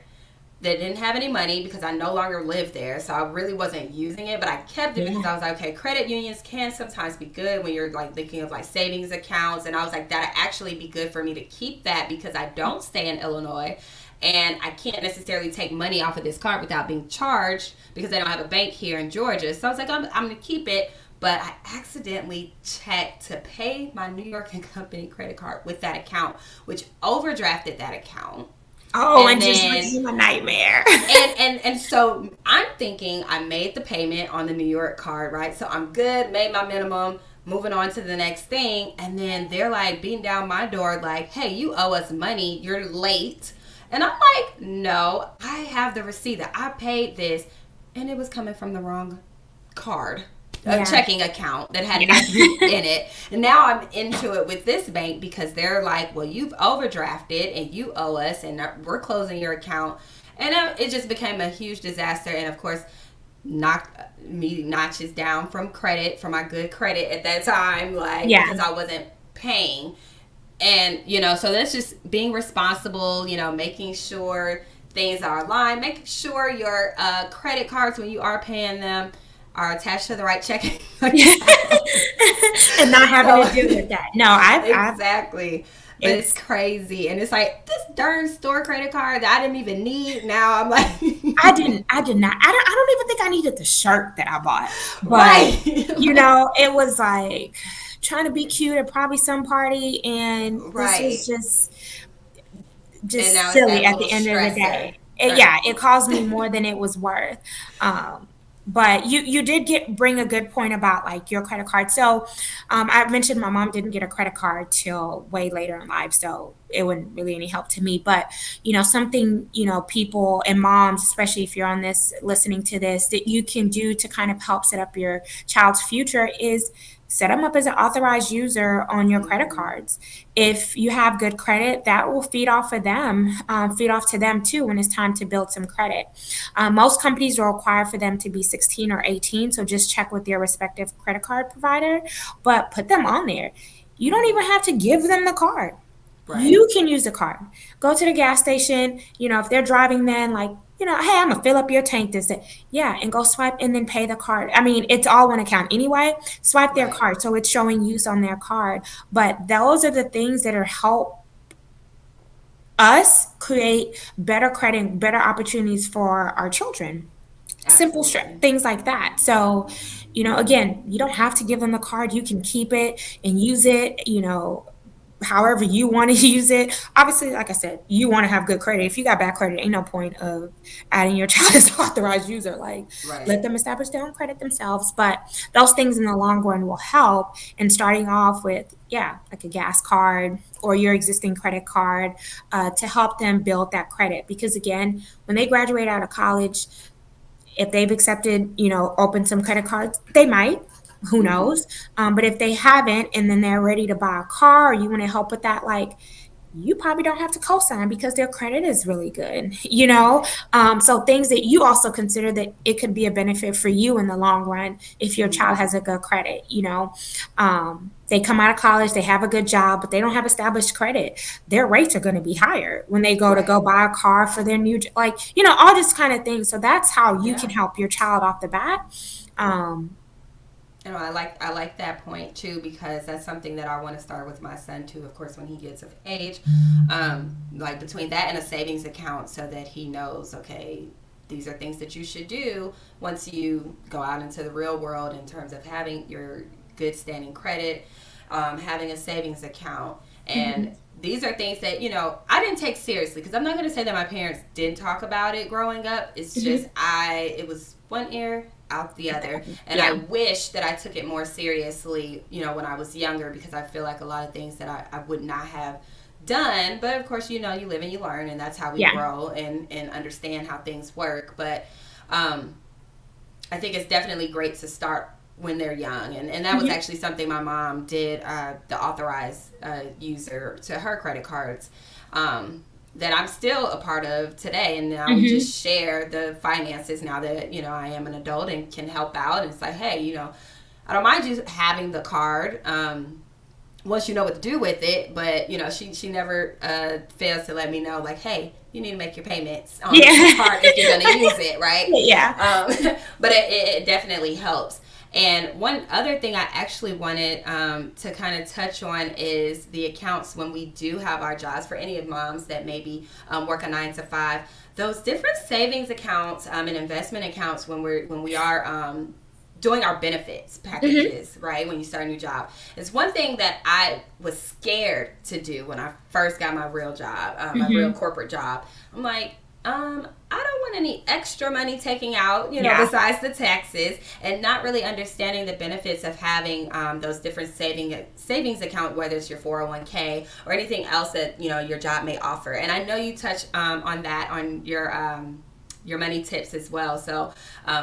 that didn't have any money because I no longer lived there. So I really wasn't using it, but I kept it because Yeah. I was like, okay, credit unions can sometimes be good when you're like thinking of like savings accounts. And I was like, that'd actually be good for me to keep that because I don't stay in Illinois and I can't necessarily take money off of this card without being charged because they don't have a bank here in Georgia. So I was like, I'm going to keep it. But I accidentally checked to pay my New York and Company credit card with that account, which overdrafted that account. Oh, And and just then became a nightmare. and so I'm thinking I made the payment on the New York card, right? So I'm good, made my minimum, moving on to the next thing, and then they're like beating down my door, like, "Hey, you owe us money. You're late." And I'm like, "No, I have the receipt that I paid this, and it was coming from the wrong card." A Yeah. checking account that had Yeah. nothing in it. And now I'm into it with this bank because they're like, well, you've overdrafted and you owe us and we're closing your account. And it just became a huge disaster. And of course, knocked me notches down from credit, for my good credit at that time, like Yeah. because I wasn't paying. And, so that's just being responsible, making sure things are aligned, making sure your credit cards, when you are paying them, are attached to the right checking account. And not having So, to deal with that. No, I've exactly. But it's it's crazy. And it's like, this darn store credit card that I didn't even need. Now I'm like, I did not. I don't even think I needed the shirt that I bought. But right. Like, it was like trying to be cute at probably some party, and this was Right. And just now it's silly that at little the end of the stressor. day. Or, Yeah, it cost me more than it was worth. Um, but you did get bring a good point about like your credit card. So I mentioned my mom didn't get a credit card till way later in life, so it wasn't really any help to me. But something people and moms, especially if you're on this listening to this, that you can do to kind of help set up your child's future is set them up as an authorized user on your credit mm-hmm. cards. If you have good credit, that will feed off of them, feed off to them too when it's time to build some credit. Most companies will require for them to be 16 or 18, so just check with your respective credit card provider, but put them on there. You don't Mm-hmm. even have to give them the card. Right. You can use the card. Go to the gas station, if they're driving, then like, hey, I'm gonna fill up your tank this day. Yeah, and go swipe and then pay the card. I mean, it's all one account anyway. Swipe their Right. card. So it's showing use on their card. But those are the things that are help us create better credit, better opportunities for our children. Simple Absolutely. things like that. So, again, you don't have to give them the card. You can keep it and use it, however you want to use it. Obviously, like I said, you want to have good credit. If you got bad credit, ain't no point of adding your child as authorized user. Like, let Right. them establish their own credit themselves. But those things in the long run will help. And starting off with, yeah, like a gas card or your existing credit card to help them build that credit. Because again, when they graduate out of college, if they've accepted, open some credit cards, they might. Who Mm-hmm. knows? But if they haven't, and then they're ready to buy a car, or you want to help with that, like you probably don't have to co-sign because their credit is really good, Right. so things that you also consider that it could be a benefit for you in the long run if your child Mm-hmm. has a good credit. They come out of college, they have a good job, but they don't have established credit. Their rates are going to be higher when they go Right. buy a car for their new, like, all this kind of thing. So that's how you can Yeah. help your child off the bat. um, I like that point too, because that's something that I want to start with my son too. Of course, when he gets of age, like between that and a savings account, so that he knows, okay, these are things that you should do once you go out into the real world in terms of having your good standing credit, having a savings account, and mhm, these are things that I didn't take seriously, because I'm not going to say that my parents didn't talk about it growing up. It's just mhm. it was one ear out the other, and I Yeah, wish that I took it more seriously when I was younger, because I feel like a lot of things that I would not have done. But of course, you live and you learn, and that's how we yeah. grow and understand how things work. But um, I think it's definitely great to start when they're young. And that was Mhm, actually something my mom did, the authorized user to her credit cards, that I'm still a part of today. And now we mhm. just share the finances now that, I am an adult and can help out. And it's like, hey, I don't mind you having the card. Once you know what to do with it, but she never fails to let me know, like, hey, you need to make your payments on this Yeah. card if you're going to use it, right? Yeah. But it definitely helps. And one other thing I actually wanted to kind of touch on is the accounts when we do have our jobs. For any of moms that maybe work a 9 to 5, those different savings accounts and investment accounts when we are doing our benefits Mhm, packages, right? When you start a new job, it's one thing that I was scared to do when I first got my real job, my real mhm. corporate job. I'm like, I don't want any extra money taking out, Yeah. besides the taxes, and not really understanding the benefits of having those different savings account, whether it's your 401k or anything else that your job may offer. And I know you touch on that on your money tips as well. So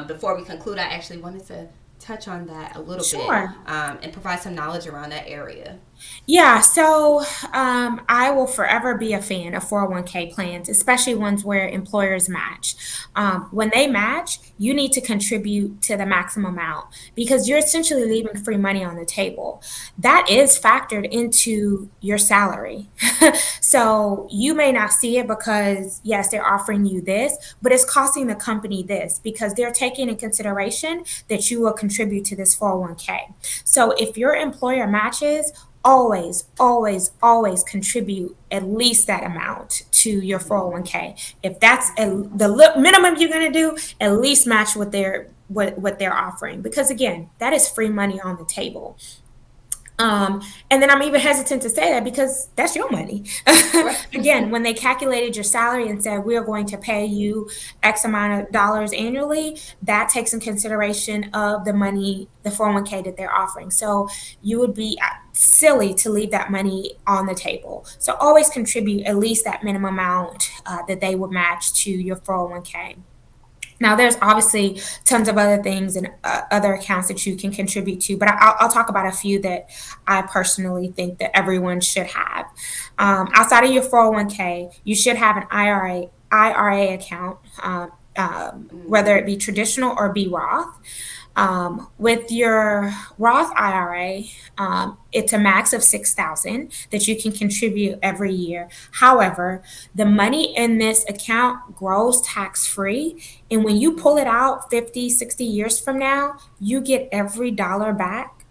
before we conclude, I actually wanted to touch on that a little bit, Sure. and provide some knowledge around that area. Yeah, so I will forever be a fan of 401k plans, especially ones where employers match. When they match, you need to contribute to the maximum amount because you're essentially leaving free money on the table. That is factored into your salary. So you may not see it because, yes, they're offering you this, but it's costing the company this because they're taking in consideration that you will contribute to this 401k. So if your employer matches, always, always, always contribute at least that amount to your Mm-hmm. 401k. If that's the minimum you're going to do, at least match what they're offering because again, that is free money on the table. And then I'm even hesitant to say that because that's your money. Right. Again, when they calculated your salary and said, we are going to pay you X amount of dollars annually, that takes in consideration of the money, the 401k that they're offering. So you would be silly to leave that money on the table. So always contribute at least that minimum amount that they would match to your 401k. Now, there's obviously tons of other things and other accounts that you can contribute to, but I'll talk about a few that I personally think that everyone should have. Outside of your 401k, you should have an IRA account, whether it be traditional or be Roth. With your Roth IRA, it's a max of 6,000 that you can contribute every year. However, the money in this account grows tax free, and when you pull it out 50, 60 years from now, you get every dollar back,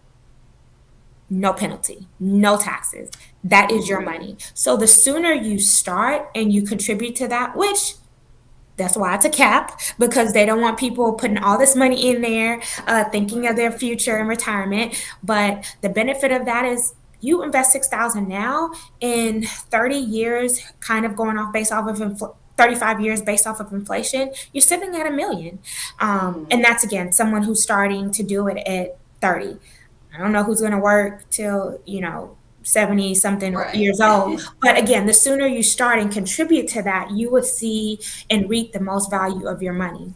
no penalty, no taxes. That is your money. So the sooner you start and you contribute to that, which that's why it's a cap, because they don't want people putting all this money in there, thinking of their future and retirement. But the benefit of that is you invest 6,000 now, in 30 years, kind of going off based off of 35 years based off of inflation, you're sitting at a million. And that's again someone who's starting to do it at 30. I don't know who's going to work till, 70 something Right. years old. But again, the sooner you start and contribute to that, you would see and reap the most value of your money.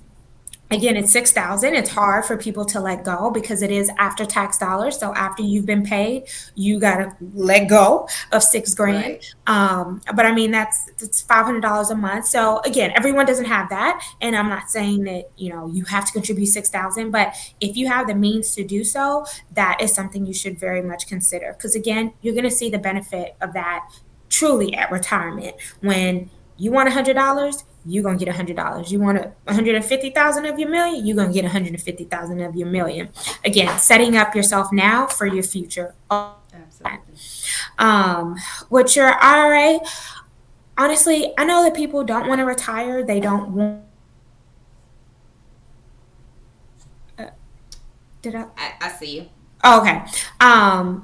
Again, it's 6,000. It's hard for people to let go because it is after tax dollars. So after you've been paid, you gotta let go of 6 grand. Right. But I mean that's $500 a month. So again, everyone doesn't have that, and I'm not saying that you have to contribute 6,000. But if you have the means to do so, that is something you should very much consider. Because again, you're gonna see the benefit of that truly at retirement. When you want $100, you're gonna get $100. You want 150,000 of your million, you're gonna get 150,000 of your million. Again, setting up yourself now for your future. Absolutely. With your IRA, honestly, I know that people don't want to retire. They don't want. Did I? I see you. Oh, okay.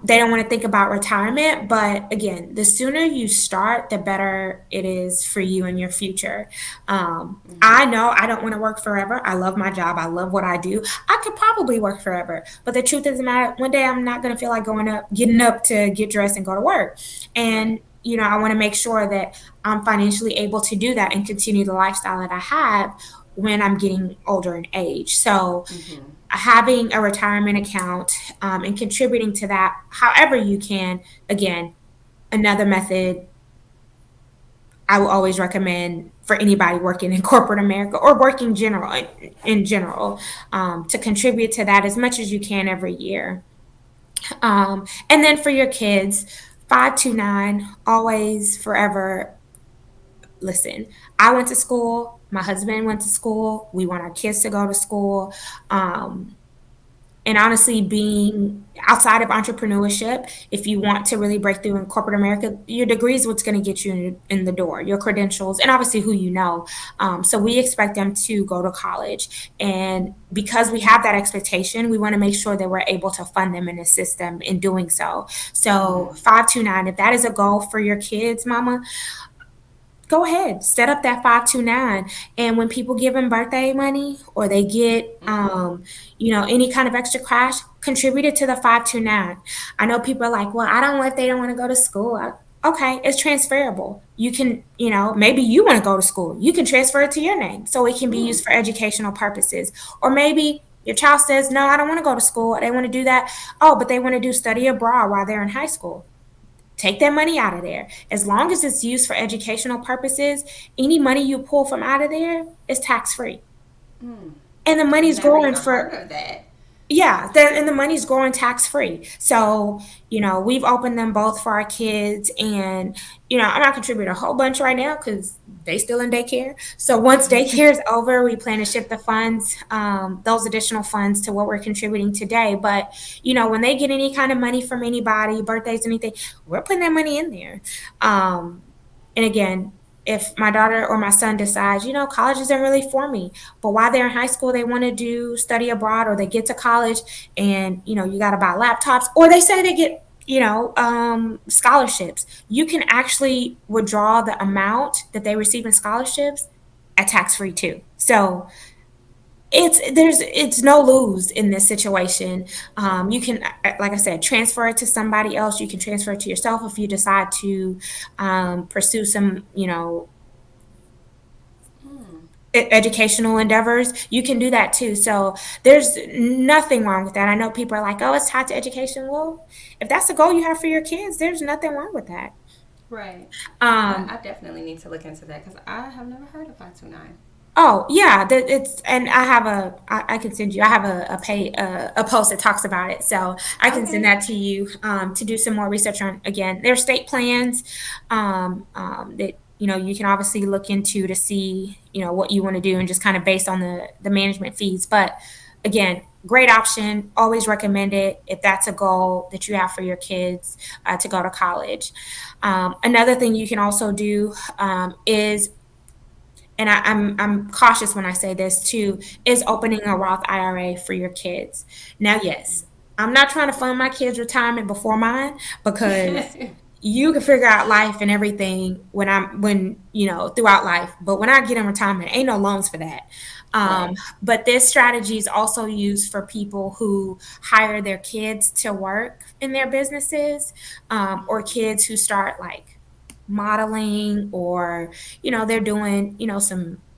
They don't want to think about retirement, but again, the sooner you start, the better it is for you and your future. I know I don't want to work forever. I love my job. I love what I do. I could probably work forever, but the truth is, the matter one day I'm not going to feel like getting up to get dressed and go to work. And Right. I want to make sure that I'm financially able to do that and continue the lifestyle that I have when I'm getting older in age. So Mm-hmm. having a retirement account, and contributing to that however you can. Again, another method I will always recommend for anybody working in corporate America or working in general, to contribute to that as much as you can every year. And then for your kids, 529, always, forever. Listen, I went to school. My husband went to school. We want our kids to go to school. Um, and honestly, being outside of entrepreneurship, if you want to really break through in corporate America, your degree is what's going to get you in the door, your credentials, and obviously who you know. So we expect them to go to college, and because we have that expectation, we want to make sure that we're able to fund them and assist them in doing so. So 529, if that is a goal for your kids, mama, go ahead, set up that 529. And when people give them birthday money or they get any kind of extra cash, contribute it to the 529. I know people are like, well, I don't know if they don't want to go to school. Okay, it's transferable. You can, maybe you want to go to school, you can transfer it to your name so it can be used for educational purposes. Or maybe your child says, no, I don't want to go to school, they want to do that. Oh, but they want to do study abroad while they're in high school. Take that money out of there. As long as it's used for educational purposes, any money you pull from out of there is tax free. And the money's Never growing even heard for, of that. yeah, and the money's growing tax free. So, we've opened them both for our kids. And, I'm not contributing a whole bunch right now because they still in daycare. So once daycare is over, we plan to shift the funds, those additional funds, to what we're contributing today. But, when they get any kind of money from anybody, birthdays, anything, we're putting that money in there. And again, if my daughter or my son decides, college isn't really for me, but while they're in high school, they want to do study abroad, or they get to college and, you got to buy laptops, or they say they get scholarships. You can actually withdraw the amount that they receive in scholarships at tax free too. So it's no lose in this situation. You can, like I said, transfer it to somebody else. You can transfer it to yourself if you decide to pursue some, Hmm. educational endeavors. You can do that too. So there's nothing wrong with that. I know people are like, "Oh, it's tied to education." Well, if that's the goal you have for your kids, there's nothing wrong with that. Right. Um, I definitely need to look into that because I have never heard of 529. Oh yeah, it's and I have I can send you. I have a post that talks about it, so I can send Okay. that to you to do some more research on. Again, their state plans that you can obviously look into to see what you want to do and just kind of based on the management fees. But again, great option. Always recommend it if that's a goal that you have for your kids to go to college. Another thing you can also do is and I'm cautious when I say this too, is opening a Roth IRA for your kids. Now, yes, I'm not trying to fund my kids' retirement before mine because you can figure out life and everything when throughout life. But when I get in retirement, ain't no loans for that. Um, Right. but this strategy is also used for people who hire their kids to work in their businesses, or kids who start like modeling, or they're doing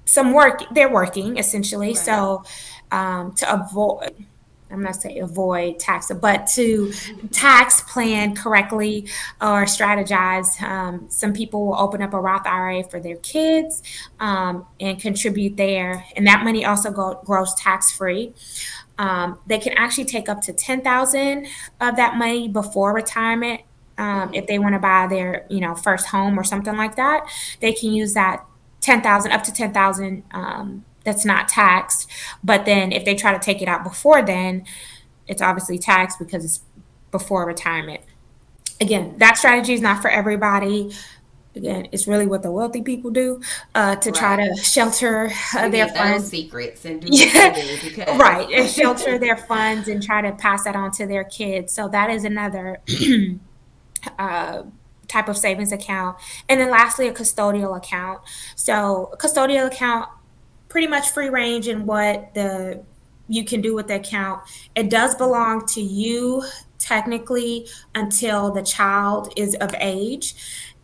some work, they're working essentially. Right. So to avoid, I'm not saying avoid tax, but to tax plan correctly or strategize. Some people will open up a Roth IRA for their kids and contribute there, and that money also grows tax free. They can actually take up to 10,000 of that money before retirement. If they want to buy their first home or something like that, they can use that 10,000 up to 10,000. That's not taxed. But then if they try to take it out before then, it's obviously taxed because it's before retirement. Again, that strategy is not for everybody. Again, it's really what the wealthy people do to try Right. to shelter You their need those funds. secrets and do what they Yeah, do because right. And shelter their funds and try to pass that on to their kids. So that is another uh, type of savings account. And then lastly, a custodial account. So a custodial account, pretty much free range in what the you can do with the account. It does belong to you technically until the child is of age.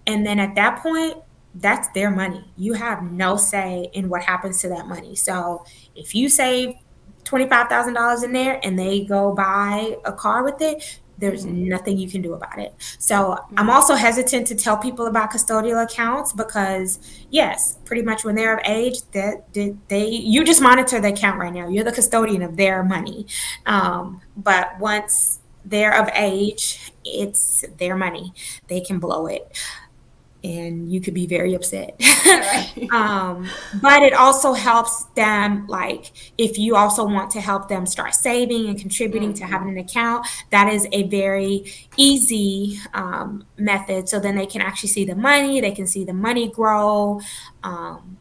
And then at that point, that's their money. You have no say in what happens to that money. So if you save $25,000 in there and they go buy a car with it, there's nothing you can do about it. So I'm also hesitant to tell people about custodial accounts because yes, pretty much when they're of age, that they you just monitor the account right now. You're the custodian of their money. But once they're of age, it's their money. They can blow it and you could be very upset. right. But it also helps them, like, if you also want to help them start saving and contributing to having an account, that is a very easy method. So then they can actually see the money, they can see the money grow. Um,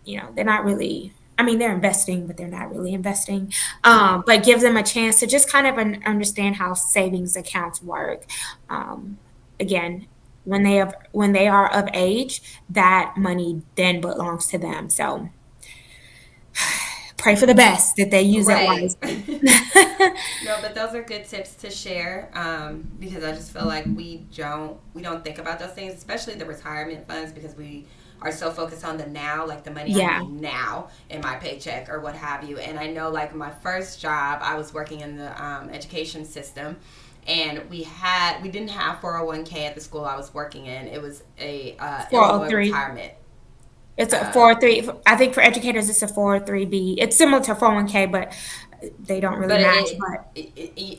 they're not really, I mean, they're investing, but they're not really investing. Right. But give them a chance to just kind of understand how savings accounts work. Um, Again, when they are of age, that money then belongs to them. So pray for the best that they use it Right. wisely. No, but those are good tips to share because I just feel like we don't think about those things, especially the retirement funds, because we are so focused on the now, like the money I Yeah. need now in my paycheck or what have you. And I know, like my first job, I was working in the education system, and we didn't have 401k at the school I was working in. It was a Illinois 403. retirement. It's a Uh, 403. I think for educators, it's a 403B. It's similar to 401k, but they don't really but match. But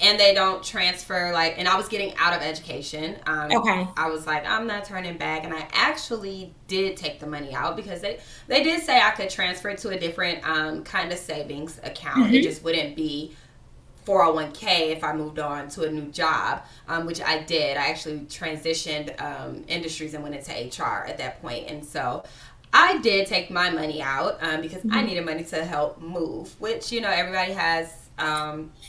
and they don't transfer, like, and I was getting out of education. okay. I was like, I'm not turning back, and I actually did take the money out because they did say I could transfer it to a different kind of savings account. It Hmm. just wouldn't be 401k if I moved on to a new job, which I did. I actually transitioned industries and went into HR at that point, and so I did take my money out because I Hmm. needed money to help move, which everybody has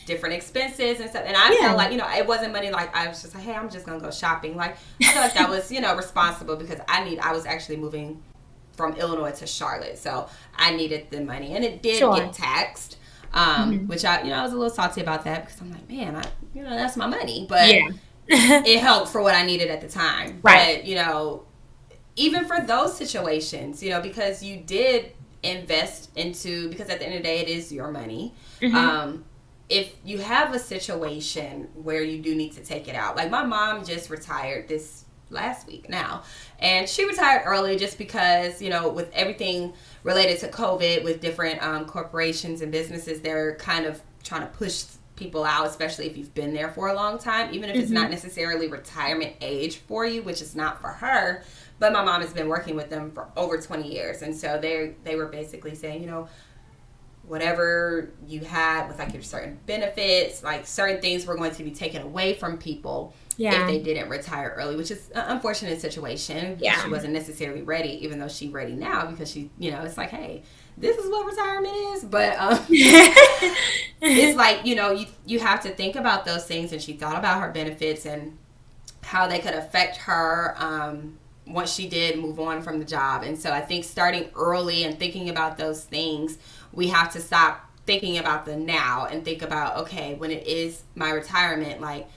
different expenses and stuff. And I felt Yeah, like, it wasn't money like I was just like, hey, I'm just gonna go shopping. Like I feel like that was, responsible because I was actually moving from Illinois to Charlotte, so I needed the money, and it did get sure. taxed. Hmm. Which I was a little salty about that because I'm like, man, that's my money, but Yeah. it helped for what I needed at the time. Right. But even for those situations, because you did invest into, because at the end of the day, it is your money. Hmm. Um, if you have a situation where you do need to take it out, like my mom just retired this last week now, and she retired early just because, with everything related to COVID, with different corporations and businesses, they're kind of trying to push people out, especially if you've been there for a long time, even if it's not Hmm. necessarily retirement age for you, which is not for her. But my mom has been working with them for over 20 years, and so they were basically saying, whatever you had with like your certain benefits, like certain things were going to be taken away from people if Yeah. they didn't retire early, which is an unfortunate situation because she Yeah. wasn't necessarily ready, even though she's ready now because she, it's like, hey, this is what retirement is. But it's like, you have to think about those things, and she thought about her benefits and how they could affect her once she did move on from the job. And so I think starting early and thinking about those things, we have to stop thinking about the now and think about, okay, when it is my retirement, like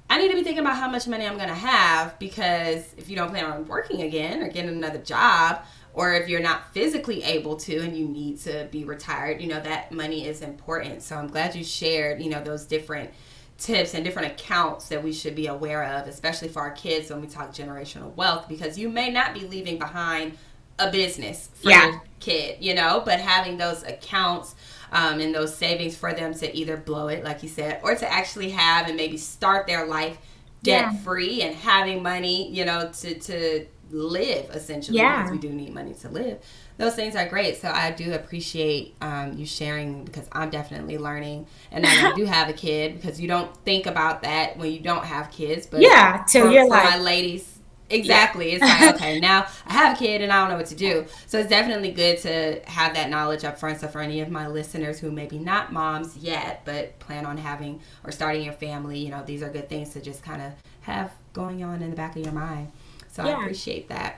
I need to be thinking about how much money I'm going to have, because if you don't plan on working again or getting another job, or if you're not physically able to and you need to be retired, that money is important. So I'm glad you shared, those different tips and different accounts that we should be aware of, especially for our kids when we talk generational wealth, because you may not be leaving behind a business for Yeah. your kid, but having those accounts and those savings for them to either blow it, like you said, or to actually have and maybe start their life Yeah. debt free and having money, to live essentially, because Yeah. we do need money to live. Those things are great. So I do appreciate you sharing, because I'm definitely learning. And now that I do have a kid, because you don't think about that when you don't have kids. But Yeah. Till for, you're for like, my ladies, yeah. exactly. It's like, okay, now I have a kid and I don't know what to do. So it's definitely good to have that knowledge up front. So for any of my listeners who maybe not moms yet, but plan on having or starting your family, these are good things to just kind of have going on in the back of your mind. So I Yeah. appreciate that.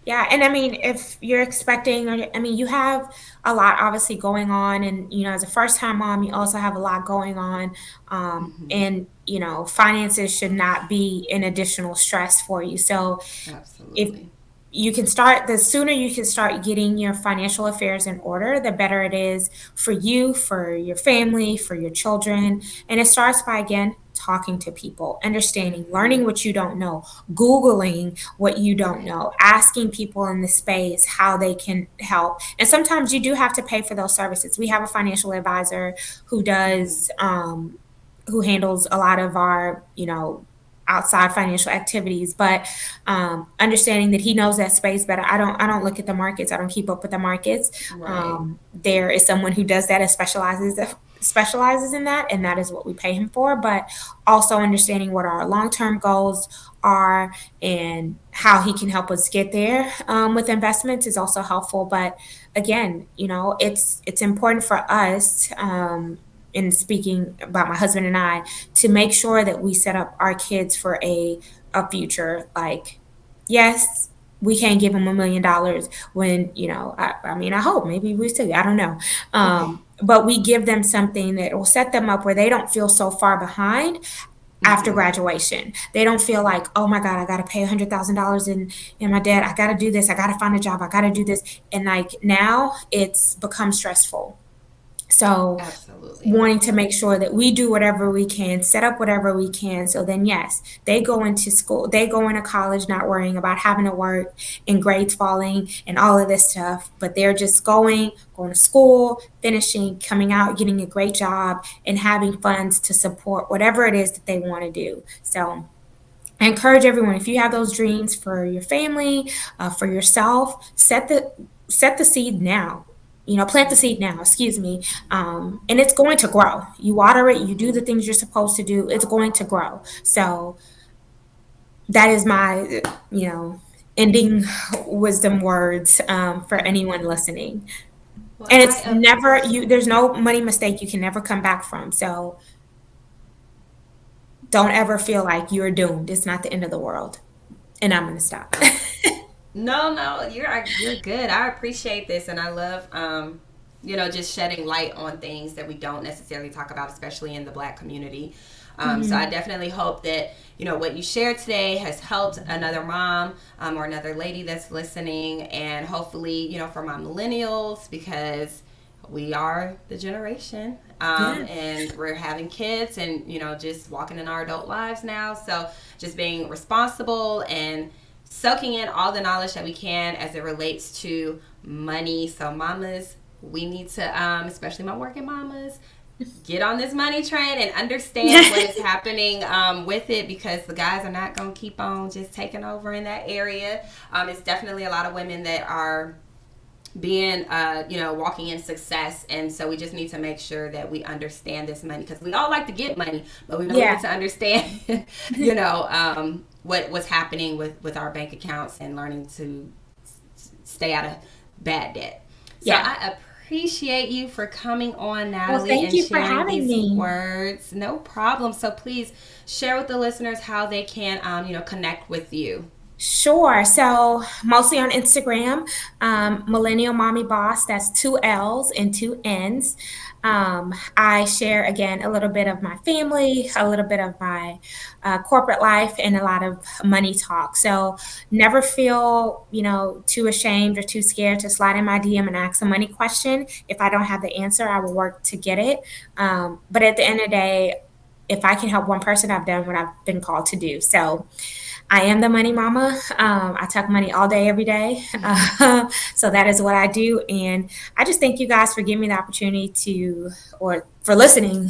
Yeah, and I mean, if you're expecting, or I mean, you have a lot obviously going on, and as a first-time mom, you also have a lot going on, Hmm. and finances should not be an additional stress for you. So, if Absolutely. you can start, the sooner you can start getting your financial affairs in order, the better it is for you, for your family, for your children. And it starts by, again, talking to people, understanding, learning Hmm. what you don't know, Googling what you don't Right. know, asking people in the space how they can help. And sometimes you do have to pay for those services. We have a financial advisor who Hmm. does, who handles a lot of our, outside financial activities, but understanding that he knows that space better. I don't look at the markets. I don't keep up with the markets. Right. There is someone who does that and specializes in that, and that is what we pay him for. But also understanding what our long-term goals are and how he can help us get there with investments is also helpful. But again, it's important for us. In speaking about my husband and I, to make sure that we set up our kids for a future. Like, yes, we can't give them $1 million when I mean, I hope maybe we still, I don't know, but we give them something that will set them up where they don't feel so far behind after Hmm. graduation. They don't feel like, oh my God, I got to pay $100,000 in my debt. I got to do this. I got to find a job. I got to do this. And like now it's become stressful. So Absolutely. wanting to make sure that we do whatever we can, set up whatever we can. So then, yes, they go into school, they go into college, not worrying about having to work and grades falling and all of this stuff, but they're just going to school, finishing, coming out, getting a great job, and having funds to support whatever it is that they want to do. So I encourage everyone, if you have those dreams for your family, for yourself, set the seed now. Plant the seed now. Excuse me, and it's going to grow. You water it. You do the Hmm. things you're supposed to do. It's going to grow. So that is my, ending wisdom words for anyone listening. Well, And I it's never appreciate. there's no money mistake you can never come back from. So don't ever feel like you're doomed. It's not the end of the world. And I'm gonna stop. No, no, you're good. I appreciate this, and I love just shedding light on things that we don't necessarily talk about, especially in the Black community. So I Mhm. definitely hope that what you shared today has helped another mom or another lady that's listening, and hopefully for my millennials, because we are the generation, Yeah. and we're having kids, and just walking in our adult lives now. So just being responsible and soaking in all the knowledge that we can as it relates to money. So mamas, we need to, especially my working mamas, get on this money train and understand what is happening with it, because the guys are not going to keep on just taking over in that area. It's definitely a lot of women that are being walking in success, and so we just need to make sure that we understand this money, because we all like to get money, but we really need Yeah. to understand what's happening with our bank accounts, and learning to stay out of bad debt. So Yeah. I appreciate you for coming on, Well, Natalie, thank and you for sharing having these me. words. No problem. So please share with the listeners how they can connect with you. Sure. So mostly on Instagram, Millennial Mommy Boss. That's two L's and two N's. I share again a little bit of my family, a little bit of my corporate life, and a lot of money talk. So never feel too ashamed or too scared to slide in my DM and ask a money question. If I don't have the answer, I will work to get it. But at the end of the day, if I can help one person, I've done what I've been called to do. So I am the money mama. I talk money all day, every day. So that is what I do. And I just thank you guys for giving me the opportunity or for listening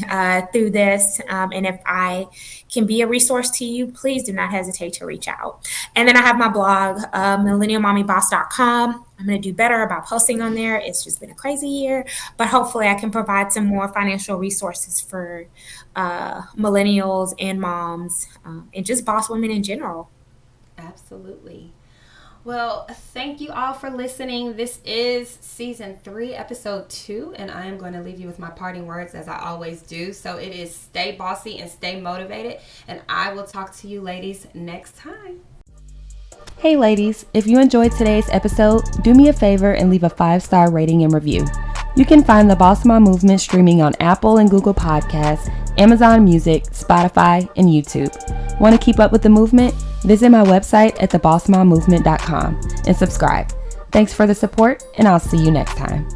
through this. And if I can be a resource to you, please do not hesitate to reach out. And then I have my blog, millennialmommyboss.com. I'm going to do better about posting on there. It's just been a crazy year, but hopefully I can provide some more financial resources for millennials and moms, and just boss women in general. Absolutely. Well, thank you all for listening. This is season 3, episode 2, and I am going to leave you with my parting words, as I always do. So it is stay bossy and stay motivated, and I will talk to you ladies next time. Hey ladies, if you enjoyed today's episode, do me a favor and leave a 5-star rating and review. You can find the Bawse Mom Movement streaming on Apple and Google Podcasts, Amazon Music, Spotify, and YouTube. Want to keep up with the movement? Visit my website at thebawsemommovement.com and subscribe. Thanks for the support, and I'll see you next time.